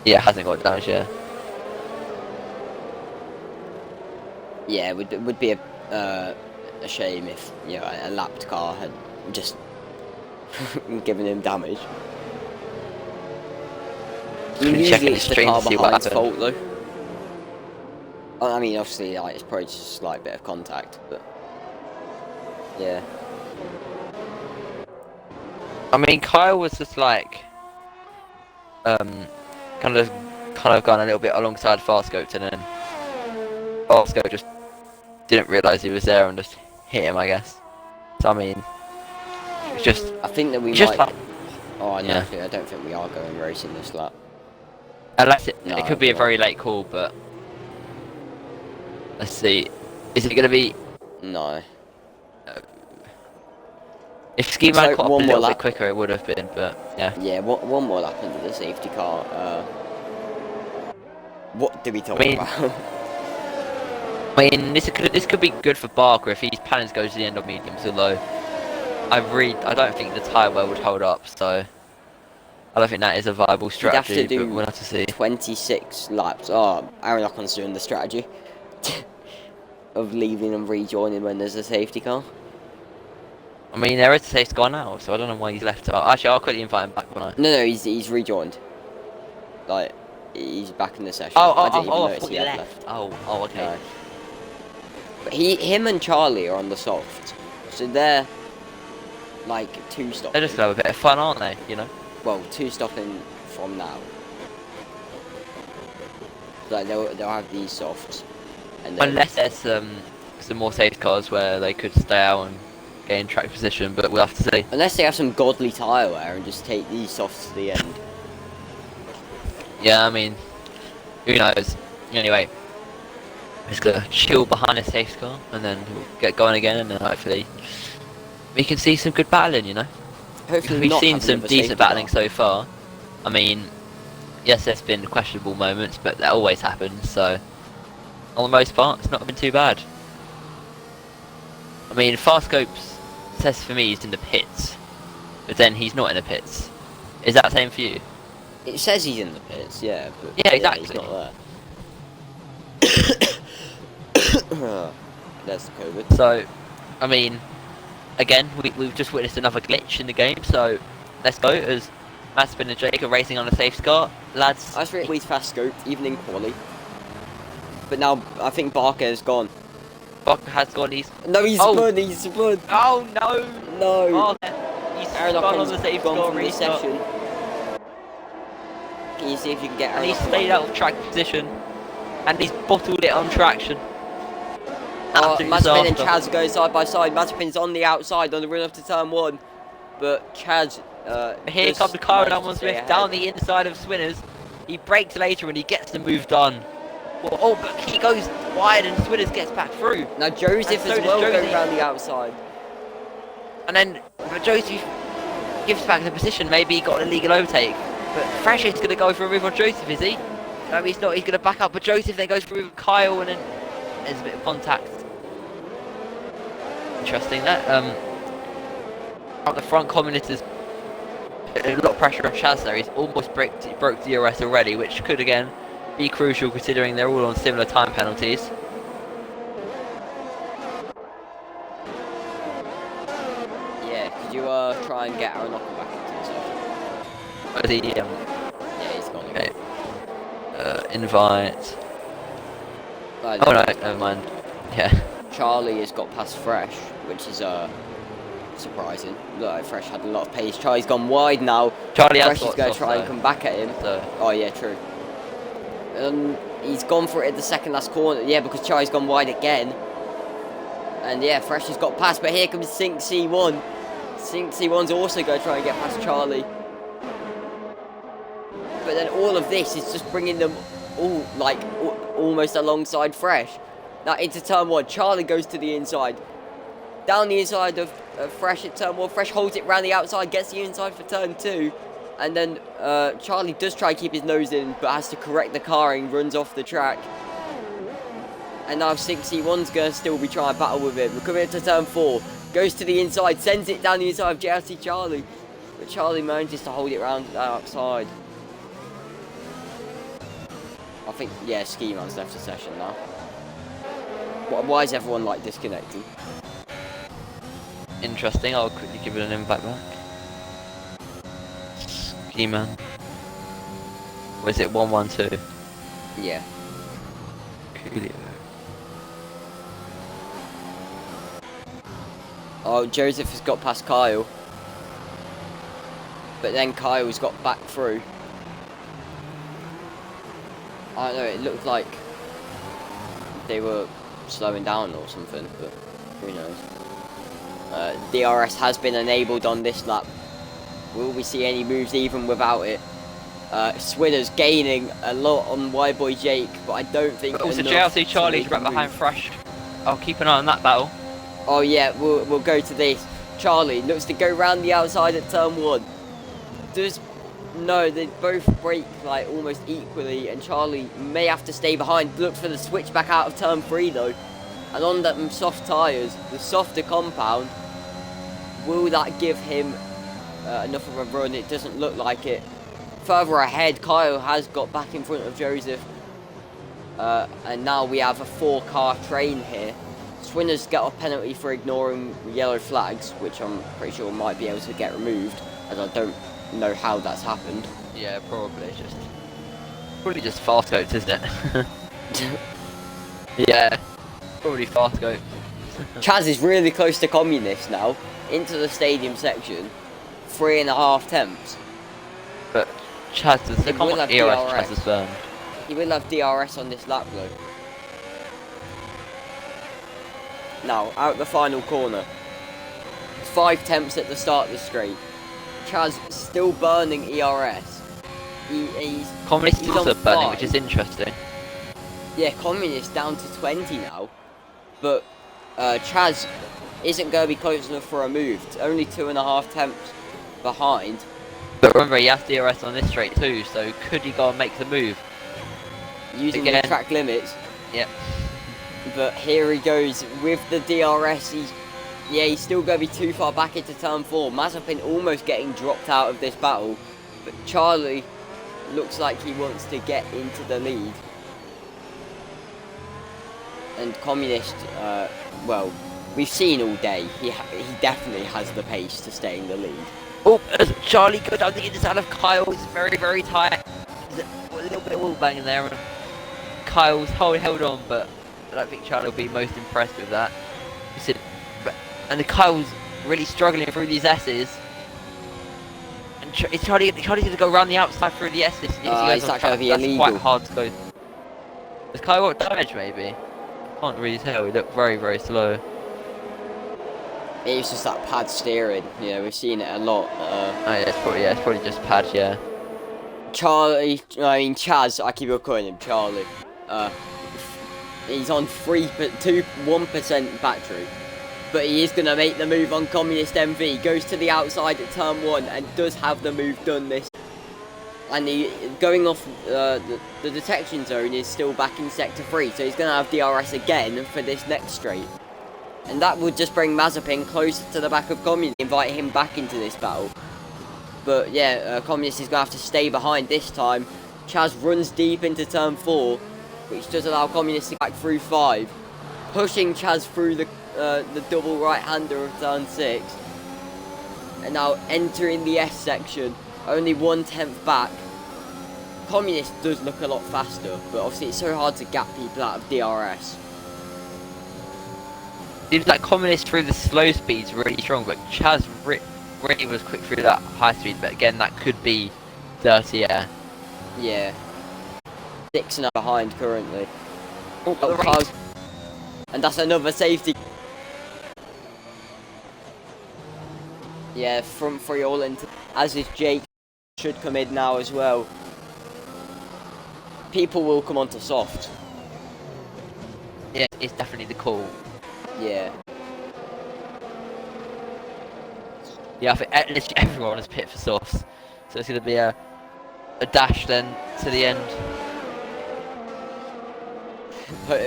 Yeah, hasn't got damage yet. Yeah, it would be a shame if, you know, a lapped car had just given him damage. Just checking Usually the it's the stream car to see what behind's happened. fault, though. I mean, obviously, like, it's probably just a slight bit of contact, but yeah. I mean, Kyle was just like, kind of gone a little bit alongside Farscope, and then Farscope just didn't realise he was there and just hit him, I guess. So I mean, it's just I think that we just might. like, Oh, I yeah. don't think we are going racing this lap. unless No, it could be a no. very late call, but let's see. Is it going to be No. if Ski So, Man caught up a one more little bit lap. quicker, it would have been, but yeah. Yeah, one more lap under the safety car. What do we talk I mean- about? I mean, this could be good for Barker if his balance goes to the end of mediums, although I don't think the tyre wear would hold up, so I don't think that is a viable You'd have strategy, to do but we'll have to see. 26 laps. Oh, Aaron Ocon's doing the strategy of leaving and rejoining when there's a safety car. I mean, there is a safety car now, so I don't know why he's left. Actually, I'll quickly invite him back when I... No, he's rejoined. Like, he's back in the session. Oh, I didn't even I notice thought he he had left. Oh, okay. No. But him and Charlie are on the soft, so they're like 2 stopping. They're just gonna have a bit of fun, aren't they? You know. Well, 2 stopping from now. Like they'll have these softs, and then Unless there's some more safety cars where they could stay out and gain track position, but we'll have to see. unless they have some godly tyre wear and just take these softs to the end. Yeah, I mean, who knows? Anyway, just gonna chill behind a safety car and then we'll get going again, and then hopefully we can see some good battling. You know, Hopefully, we've not seen have some another decent safety battling car. so far. I mean, yes, there's been questionable moments, but that always happens. So, on the most part, it's not been too bad. I mean, Farscope's says for me he's in the pits, but then he's not in the pits. Is that the same for you? It says he's in the pits, yeah, but Yeah, he's exactly. not there. That's COVID. So, I mean, again, we've just witnessed another glitch in the game, so let's go, as Mazepin and Jake are racing on a safe start, lads. I think he's fast scoped, even in quali. But now I think Barker has gone. Barker has gone. He's He's spun. He's spun. oh no. No. Barker. He's Aaron spun on the safe gone start from the restart. session. Can you see if you can get And Aaron? he's stayed out of track position, and he's bottled it on traction. Absolute Mazepin and disaster. Chaz go side by side. Mazepin's on the outside on the run up to turn 1, but Chaz. Here just comes the car and managed to Almond stay Smith ahead. down the inside of Swinners. He brakes later and he gets the move done. Well, oh, but he goes wide and Swinners gets back through. Now Joseph And so as does well Josie. going around the outside. And then but Joseph gives back the position. Maybe he got an illegal overtake. But Fresh is going to go for a move on Joseph, is he? No, he's not. He's going to back up. But Joseph then goes for a move on Kyle, and then there's a bit of contact. Interesting that. Out the front, Communist is a lot of pressure on Chaz there. He's almost broke DRS already, which could again be crucial considering they're all on similar time penalties. Yeah, could you try and get Aaron Ockel back into the session? Oh, the, Yeah, he's gone. okay. Invite. Like, Oh no, never mind. Yeah. Charlie has got past Fresh, which is surprising. Look, like Fresh had a lot of pace. Charlie's gone wide now. Charlie Fresh has is got going to soft try and though, come back at him. so Oh yeah, true. He's gone for it at the second last corner. Yeah, because Charlie's gone wide again. And yeah, Fresh has got past, but here comes Sync C1. Sync C1's also going to try and get past Charlie. But then all of this is just bringing them all, like, almost alongside Fresh. Now into turn 1, Charlie goes to the inside. Down the inside of Fresh at turn 1. Fresh holds it round the outside, gets the inside for turn 2. And then Charlie does try to keep his nose in, but has to correct the carring, runs off the track. And now 61's going to still be trying to battle with it. We're coming into turn 4. Goes to the inside, sends it down the inside of JLC Charlie. But Charlie manages to hold it round the outside. I think, yeah, Ski Man's left the session now. Why is everyone, like, disconnecting? interesting. I'll quickly give it an invite back. Ski Man. Was it 112? Yeah. Coolio. Oh, Joseph has got past Kyle. But then Kyle's got back through. I don't know, it looked like they were slowing down or something, but who knows. DRS has been enabled on this lap. Will we see any moves even without it? Swinner's gaining a lot on Y-Boy Jake, but I don't think Also, enough JLC to Charlie's make right a behind move. Fresh. I'll keep an eye on that battle. Oh yeah, we'll go to this. Charlie looks to go round the outside at turn 1. No, they both brake like almost equally, and Charlie may have to stay behind. Look for the switch back out of turn 3 though. And on them soft tyres, the softer compound, will that give him enough of a run? It doesn't look like it. Further ahead, Kyle has got back in front of Joseph. And now we have a 4-car train here. Swinners get a penalty for ignoring yellow flags, which I'm pretty sure might be able to get removed, as I don't know how that's happened. Yeah, probably just fast scoped, isn't it? Yeah, probably fast scoped. Chaz is really close to Communist now, into the stadium section, 3.5 temps. But Chaz does He look how will much have ERS DRS. Chaz has burned. He will have DRS on this lap though. Now, out the final corner. 5 temps at the start of the straight. Chaz still burning ERS. Communist is he's also on burning, 5. which is interesting. Yeah, Communist down to 20 now. But Chaz isn't going to be close enough for a move. It's only 2.5 temps behind. But remember, he has DRS on this straight too, so could he go and make the move? Using Again. the track limits. Yep. But here he goes with the DRS. He's still going to be too far back into turn 4. Mazepin almost getting dropped out of this battle. But Charlie looks like he wants to get into the lead. And Communist, well, we've seen all day. He definitely has the pace to stay in the lead. Oh, as Charlie goes down the inside of Kyle, it's very, very tight. There's a little bit of wall banging there, and Kyle's held on, but I don't think Charlie will be most impressed with that. And Kyle's really struggling through these S's. And Charlie's going to go around the outside through the S's. Is that going to be that's illegal? quite hard to go. Has Kyle got damage, maybe? Can't really tell. He looked very, very slow. It's just that pad steering. Yeah, we've seen it a lot. Oh, yeah, it's probably just pad, yeah. Chaz, I keep on calling him Charlie. He's on 1% battery. But he is going to make the move on Communist MV. Goes to the outside at turn 1 and does have the move done this. And he going off the detection zone is still back in sector 3. So he's going to have DRS again for this next straight. And that would just bring Mazepin closer to the back of Communist, invite him back into this battle. But yeah, Communist is going to have to stay behind this time. Chaz runs deep into turn 4, which does allow Communist to get back through 5. Pushing Chaz through the double right-hander of turn 6. And now entering the S section, only 1/10 back. Communist does look a lot faster, but obviously it's so hard to gap people out of DRS. Seems like Communist through the slow speed's really strong, but Chaz really was quick through that high speed, but again, that could be dirty air. Yeah. 6 behind currently. Oh, and that's another safety. Yeah, front 3 all into, as is Jake, should come in now as well. People will come onto soft. Yeah, it's definitely the call. Yeah. Yeah, I think literally everyone is pit for softs. So it's going to be a dash then to the end.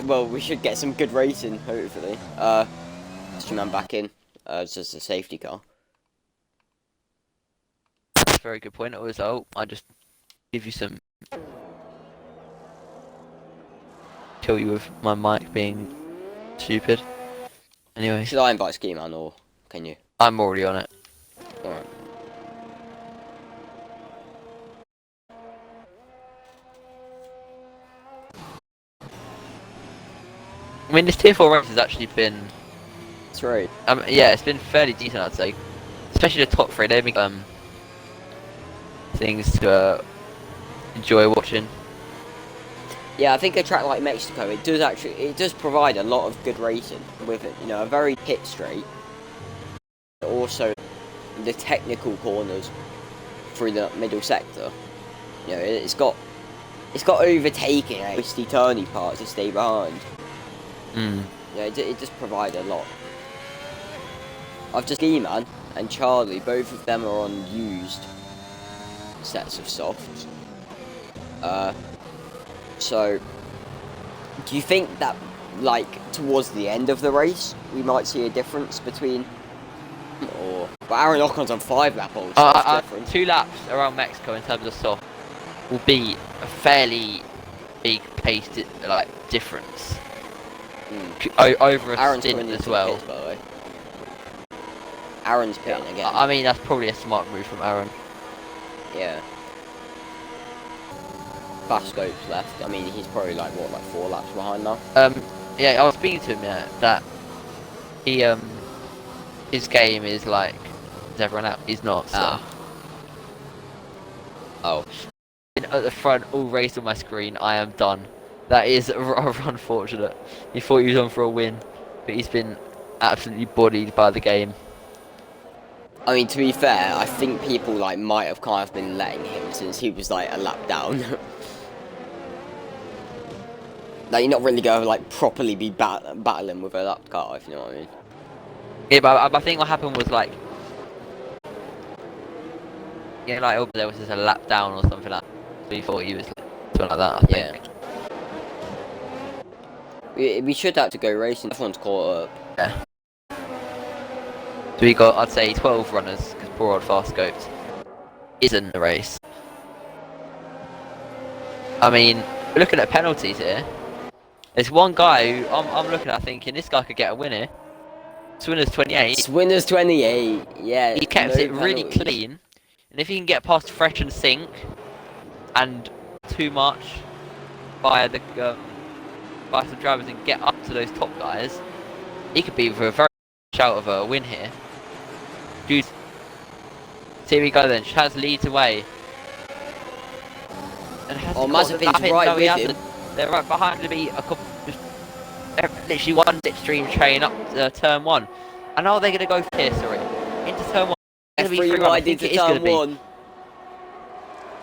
Well, we should get some good racing, hopefully. Man back in. It's just a safety car. That's a very good point. Also, I just give you some. Kill you with my mic being stupid. Anyway. Should I invite Ski Man or can you? I'm already on it. Alright. I mean, this tier 4 race has actually been. That's right. Yeah, it's been fairly decent, I'd say. Especially the top 3. They've been things to enjoy watching. Yeah, I think a track like Mexico, it does provide a lot of good racing with it. You know, a very pit straight. Also, the technical corners through the middle sector. You know, it's got overtaking, twisty turny parts to stay behind. Yeah, it just provides a lot. I've just E-Man and Charlie, both of them are on used sets of softs. So, do you think that, like, towards the end of the race, we might see a difference between, or, but Aaron Ocon's on 5 lap olds, so that's different. 2 laps around Mexico in terms of soft will be a fairly big pace, difference. Over a Aaron's stint as well. Pits, by the way. Aaron's pitting again. I mean, that's probably a smart move from Aaron. Yeah. Scope's left. I mean, he's probably like 4 laps behind now. Yeah, I was speaking to him that he his game is like, is everyone out? He's not. So. Oh. At the front, all raised on my screen. I am done. That is unfortunate. He thought he was on for a win, but he's been absolutely bodied by the game. I mean, to be fair, I think people might have kind of been letting him since he was a lap down. You're not really going to properly be battling with a lap car, if you know what I mean. Yeah, but I think what happened was there was just a lap down or something like that. So he thought he was something like that. I think. We should have to go racing. Everyone's caught up. Yeah. So we got, I'd say, 12 runners because poor old Fast Scopes isn't a race. I mean, we're looking at penalties here. There's one guy who I'm looking at thinking this guy could get a win here. Swinner's 28. Swinner's 28. Yeah. He kept no it really penalties. clean, and if he can get past Fresh and Sink, and too much by some drivers and get up to those top guys, he could be for a very shout of a win here. Dude, here we go then. Chaz leads away. And Mazepin's right with him. They're right behind him. A couple, literally one slipstream train up to turn 1. And are they going to go for here? Sorry, into turn 1. F3 wide into turn 1.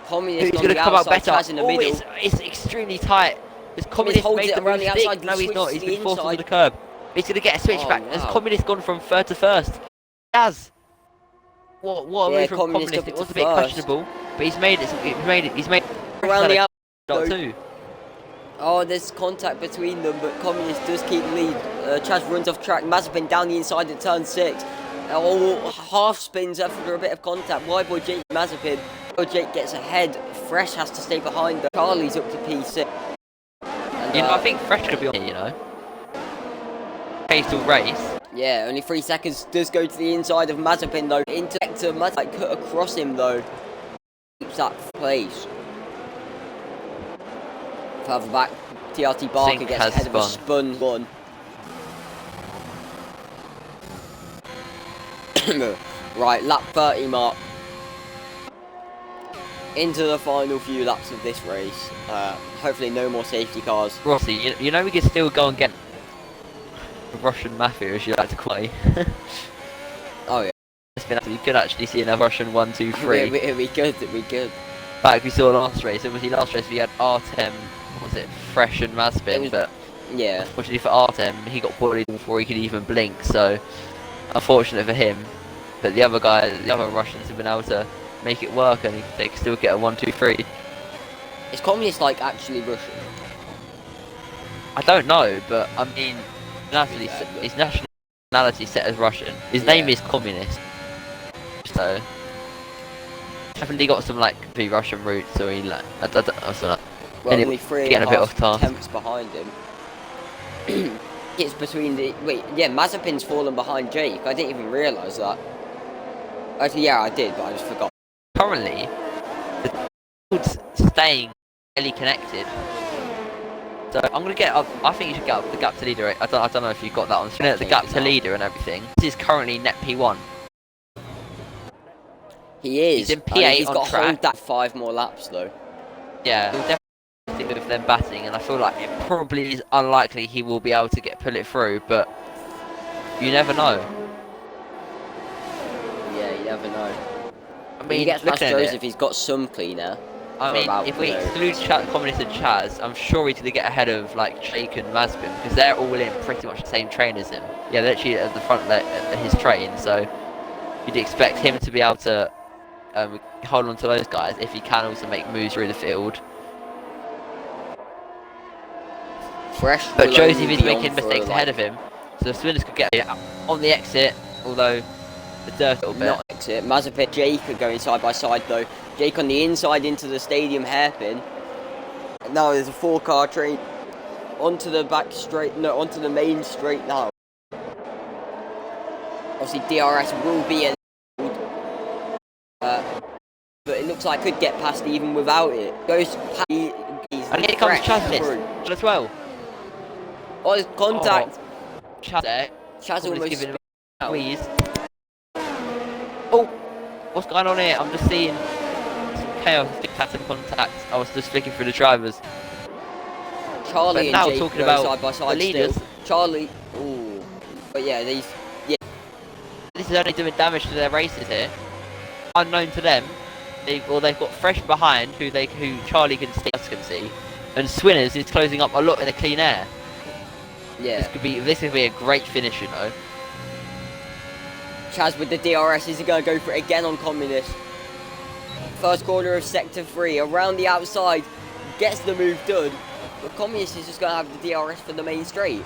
Communist Who's on going to the come out outside, better? Chaz in the middle. It's extremely tight. Because Communist holds made it the around move the stick. outside, No, he's not. He's been forced onto inside. the curb. He's going to get a switchback. Oh, Has wow. Communist gone from 3rd to 1st? Chaz. What a move from Communist Communist. up It was to a bit first. questionable, but he's made it. He's made Around the outside outside. too. Oh, there's contact between them, but Communist does keep the lead. Chaz runs off track. Mazepin down the inside at turn 6. Oh, half spins after a bit of contact. Wide boy Jake Mazepin. Jake gets ahead. Fresh has to stay behind them. Charlie's up to P6. And, I think Fresh could be on here, Pastel race. Yeah, only 3 seconds. Does go to the inside of Mazepin though. Into Mazepin, cut across him though. Keeps that place. Further back, TRT Barker Sink gets has ahead of a spun one. Right, lap 30 mark. Into the final few laps of this race. Hopefully no more safety cars. Rossi, you know we can still go and get the Russian Mafia, as you like to call it. Oh yeah. It's been you could actually see another Russian 1, 2, 3. We could. Like we saw last race. Obviously last race we had R10, what was it, Fresh and Mazepin, but yeah. unfortunately for R10, he got bullied before he could even blink, so unfortunate for him. But the other Russians have been able to make it work, and they can still get a 1, 2, 3. Is Communist like actually Russian? I don't know, but I mean, his nationality set as Russian. His name is Communist, so definitely got some like the Russian roots, or he like I don't know. Well, Anyway, only 3 getting a bit off task. attempts behind him. It's between the Mazepin's fallen behind Jake. I didn't even realise that. Actually, yeah, I did, but I just forgot. Currently, the field's staying fairly connected. So I'm gonna get up. I think you should get up the gap to leader. I don't know if you got that on screen. The gap to leader and everything. This is currently net P1. He is. He's in P8 he's on got to track. hold that 5 more laps though. Yeah, he'll definitely with them batting, and I feel like it probably is unlikely he will be able to pull it through, but you never know. Yeah, you never know. I When mean, he gets past looking at Joseph, it, he's got some clean air. I mean, if we exclude Communist and Chaz, I'm sure he's going to get ahead of like Jake and Mazepin, because they're all in pretty much the same train as him. Yeah, they're actually at the front of his train, so you'd expect him to be able to hold on to those guys if he can also make moves through the field. Fresh, But Joseph is making mistakes ahead of him, so Swinners could get on the exit, although the dirt a little bit. Not exit. Mazepin, Jake are going side by side though. Jake on the inside into the stadium hairpin. And now there's a 4-car train onto the back straight. No, onto the main straight now. Obviously, DRS will be a. But it looks like could get past even without it. Goes past. And here comes Chaz as well. Oh, there's contact. Chaz almost giving him a squeeze. Oh, what's going on here? I'm just seeing some chaos, pattern contact. I was just flicking through the drivers. Charlie But now and Jake talking go about side by side the leaders. still. Charlie, ooh, but yeah, these. This is only doing damage to their races here. Unknown to them, they've got Fresh behind, who Charlie can see, and Swinners is closing up a lot in the clean air. Yeah. This could be a great finish, you know. Chaz with the DRS, is he going to go for it again on Communist? First corner of Sector 3, around the outside, gets the move done, but Communist is just going to have the DRS for the main straight.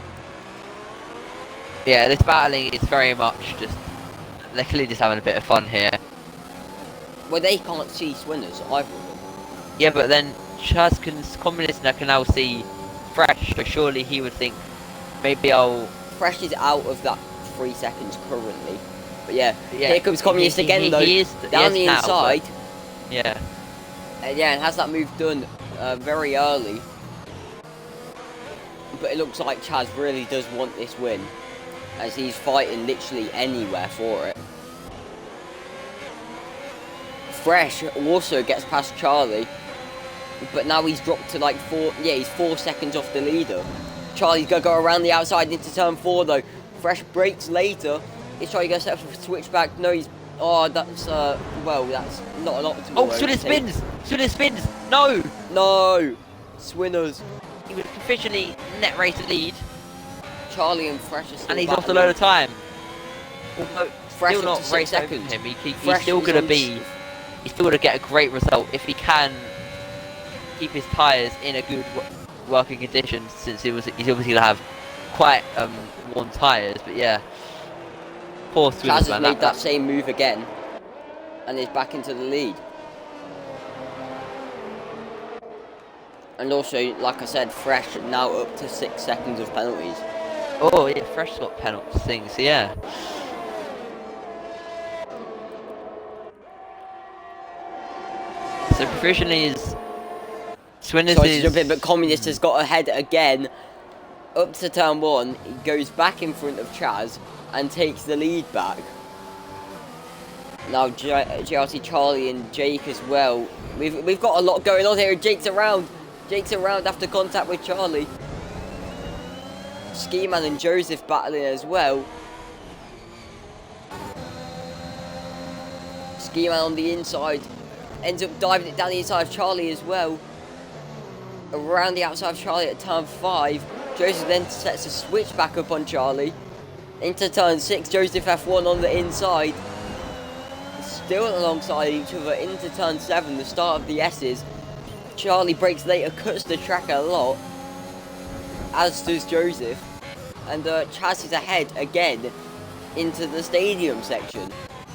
Yeah, this battling is very much just, they're clearly just having a bit of fun here. Well, they can't see Swinners, either of them. Yeah, but then Communist can now see Fresh, so surely he would think, maybe I'll... Fresh is out of that 3 seconds currently. But yeah, Yeah, here comes Communist again though, down the inside. Yeah. Yeah, and has that move done very early. But it looks like Chaz really does want this win, as he's fighting literally anywhere for it. Fresh also gets past Charlie, but now he's dropped to like he's 4 seconds off the leader. Charlie's gonna go around the outside into turn 4 though. Fresh breaks later. He's trying to go set for a switchback. No, he's that's well, that's not an optimal. Oh, Swinner spins! Swinner spins! No! No! Swinners. He would officially net race the lead. Charlie and Fresh are still and he's battling. lost a load of time. Although Fresh still up not to 6 race over seconds. him. He's Fresh still is gonna on be. He's still gonna get a great result if he can keep his tyres in a good working condition. Since he's obviously gonna have quite worn tyres. But yeah, poor Swinners, Chaz has man. made that same move again, and is back into the lead. And also, like I said, Fresh now up to 6 seconds of penalties. Oh yeah, Fresh got penalty things. Yeah. So provisionally is Swinners Sorry to is. jump in, but Communist has got ahead again. Up to turn 1, he goes back in front of Chaz and takes the lead back. Now JRC Charlie and Jake as well. We've got a lot going on here. Jake's around. Jake's around after contact with Charlie. Ski Man and Joseph battling as well. Ski Man on the inside. Ends up diving it down the inside of Charlie as well. Around the outside of Charlie at turn 5. Joseph then sets a switch back up on Charlie. Into turn 6, Joseph F1 on the inside. Still alongside each other into turn 7, the start of the S's. Charlie brakes later, cuts the track a lot, as does Joseph. And Chaz is ahead again into the stadium section.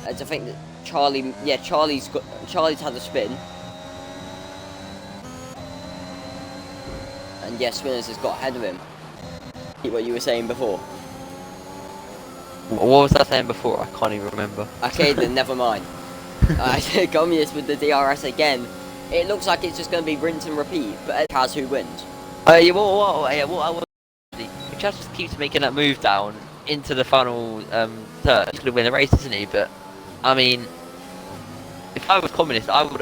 As I think that Charlie's had a spin. And yes, Spinners has got ahead of him. What you were saying before. What was I saying before? I can't even remember. Okay, then never mind. Communist with the DRS again. It looks like it's just going to be rinse and repeat, but Chaz who wins. What I was Chaz just keeps making that move down into the final third. He's going to win the race, isn't he? But I mean, if I was Communist, I would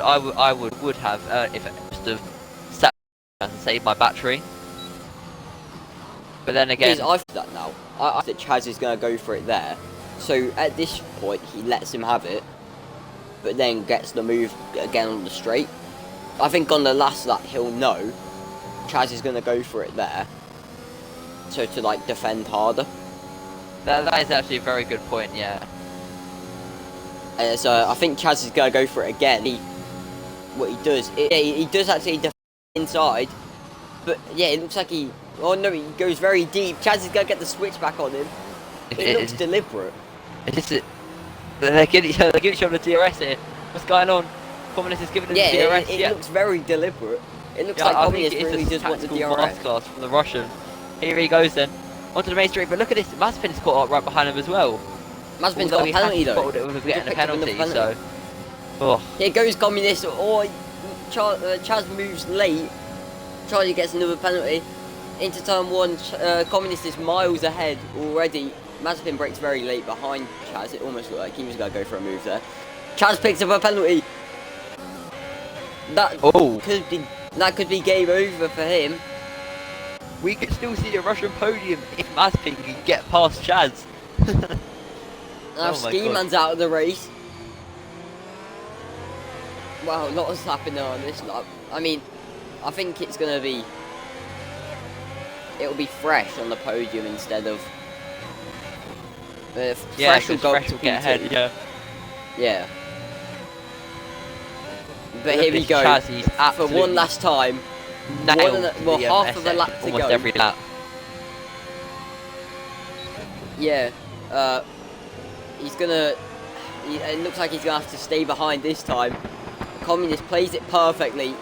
have if it just have sat and saved my battery. But then again, I feel that now. I think Chaz is going to go for it there. So at this point, he lets him have it, but then gets the move again on the straight. I think on the last lap, he'll know Chaz is going to go for it there. So to like defend harder. that is actually a very good point. Yeah. So I think Chaz is going to go for it again. What he does, he does actually defend inside, but yeah, it looks like he. Oh no, he goes very deep. Chaz is going to get the switch back on him. It looks deliberate. They're giving each other the DRS here. What's going on? Communist is giving them the DRS. It looks very deliberate. It looks like Communist really does want the DRS. Masterclass from the Russian. Here he goes then. Onto the main straight, but look at this. Mazepin's caught up right behind him as well. Mazepin's got a penalty though. It would have getting a penalty, so. Oh. Here goes Communist. Oh, Chaz moves late. Charlie gets another penalty. Into turn 1, Communist is miles ahead already. Mazepin breaks very late behind Chaz. It almost looked like he was going to go for a move there. Chaz picks up a penalty. That could be game over for him. We could still see a Russian podium if Mazepin can get past Chaz. Now Ski Man's out of the race. Wow, a lot has happened on this lap. I mean, I think it's going to be... It'll be Fresh on the podium instead of... Fresh will go to get ahead, yeah. Yeah. But here we go. Chaz, for one last time. Half of a lap to go. Almost every lap. Yeah. He's gonna... It looks like he's gonna have to stay behind this time. Communist plays it perfectly.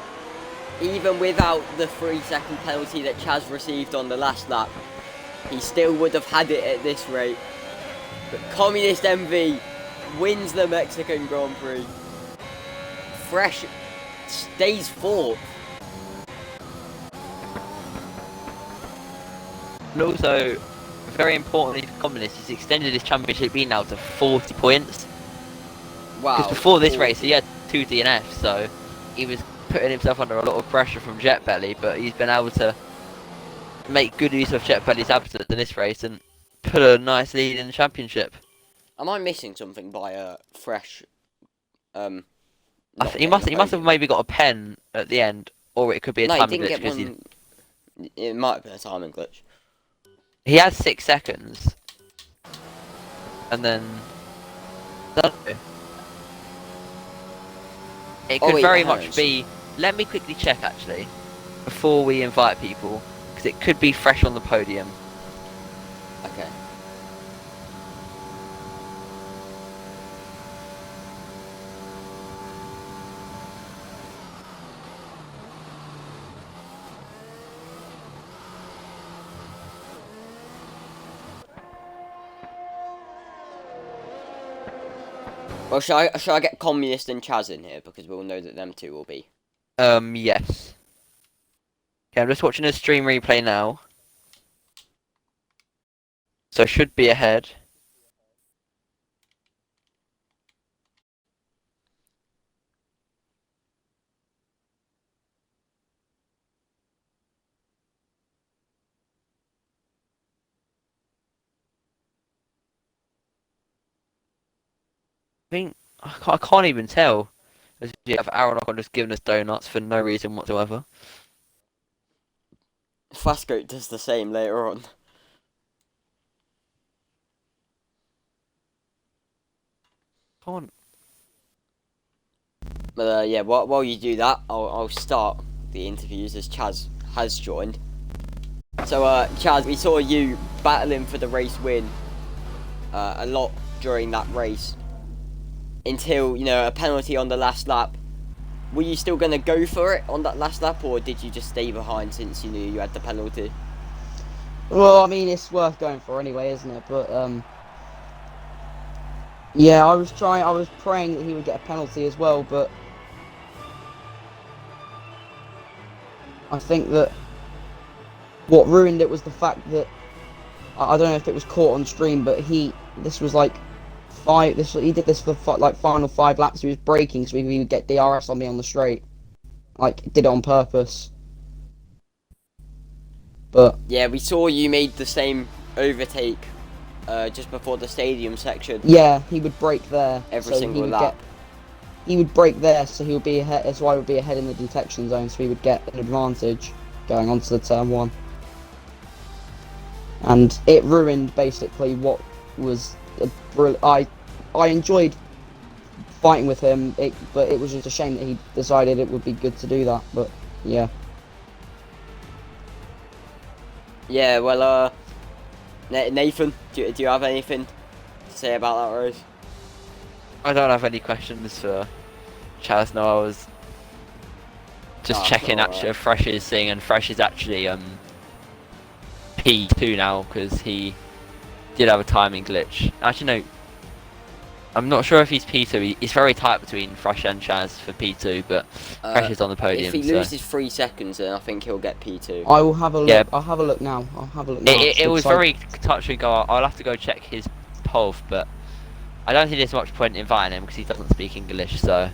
Even without the 3-second penalty that Chaz received on the last lap, he still would have had it at this rate. But Communist MV wins the Mexican Grand Prix. Fresh stays fourth. And also, very importantly for Communist, he's extended his championship lead now to 40 points. Wow. Because before this race, he had 2 DNFs, so he was putting himself under a lot of pressure from Jet Belly, but he's been able to make good use of Jet Belly's absence in this race and put a nice lead in the championship. Am I missing something by Fresh? He must have maybe got a pen at the end, or it could be a timing glitch. Get one. It might have been a timing glitch. He had 6 seconds, and then it could very much be. Let me quickly check actually before we invite people, because it could be Fresh on the podium. Okay. Well, shall I get Communist and Chaz in here, because we'll know that them two will be. Yes. Okay, I'm just watching a stream replay now. So should be ahead. I can't even tell. As you have R12 just giving us donuts for no reason whatsoever. Flascoat does the same later on. Can't. But yeah, while you do that, I'll start the interviews as Chaz has joined. So Chaz, we saw you battling for the race win a lot during that race, until, you know, a penalty on the last lap. Were you still going to go for it on that last lap, or did you just stay behind since you knew you had the penalty? Well, I mean, it's worth going for anyway, isn't it? But yeah, I was praying that he would get a penalty as well, but I think that what ruined it was the fact that I don't know if it was caught on stream, but this was like he did this for like final 5 laps. He was braking so he would get DRS on me on the straight, like did it on purpose. But yeah, we saw you made the same overtake just before the stadium section. Yeah, he would brake there every single lap. He would brake there, so he would be ahead. That's why he would be ahead in the detection zone, so he would get an advantage going on to the turn 1. And it ruined basically what was I enjoyed fighting with him, but it was just a shame that he decided it would be good to do that. But yeah. Yeah, well, Nathan, do you have anything to say about that race? I don't have any questions for Chaz. No, I was just checking actually if Fresh is seeing, and Fresh is actually P2 now because he did have a timing glitch. Actually, no, I'm not sure if he's P2. It's very tight between Fresh and Chaz for P2, but Fresh is on the podium. If he loses 3 seconds, then I think he'll get P2. I will have a look. Yeah. I'll have a look now. It was very touch and go. I'll have to go check his POV, but I don't think there's much point in inviting him because he doesn't speak English. So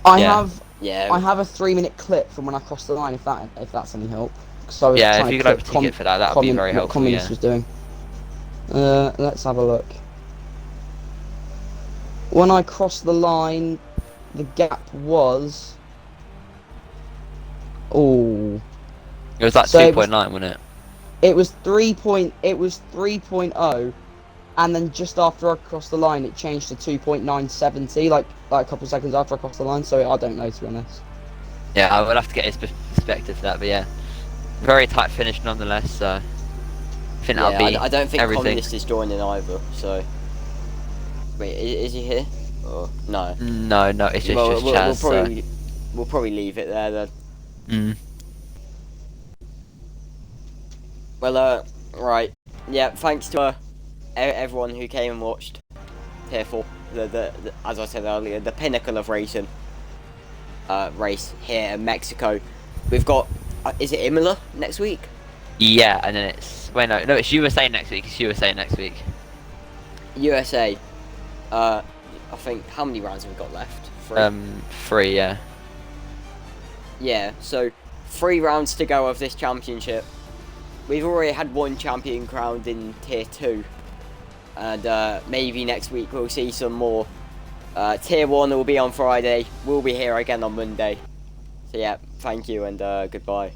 I have a 3-minute clip from when I crossed the line. If that's any help. So yeah, if you could have a ticket for that, that would be very helpful. What Communist was doing. Let's have a look. When I crossed the line, the gap was. Oh. It was like 2.9, wasn't it? It was 3.0, and then just after I crossed the line, it changed to 2.970, like a couple of seconds after I crossed the line. So I don't know, to be honest. Yeah, I would have to get his perspective for that, but yeah, very tight finish nonetheless. So I think that'll be I don't think everything. Communist is joining either. So wait, is he here? Or no? No, it's just Chaz. We'll probably leave it there then. Well, right. Yeah, thanks to everyone who came and watched Tier 4, as I said earlier, the pinnacle of racing, race here in Mexico. We've got, is it Imola next week? Yeah, and then no, it's USA next week. It's USA next week. USA. I think, how many rounds have we got left? 3. 3, yeah. Yeah, so 3 rounds to go of this championship. We've already had 1 champion crowned in Tier 2. And maybe next week we'll see some more. Tier 1 will be on Friday. We'll be here again on Monday. So yeah, thank you and goodbye.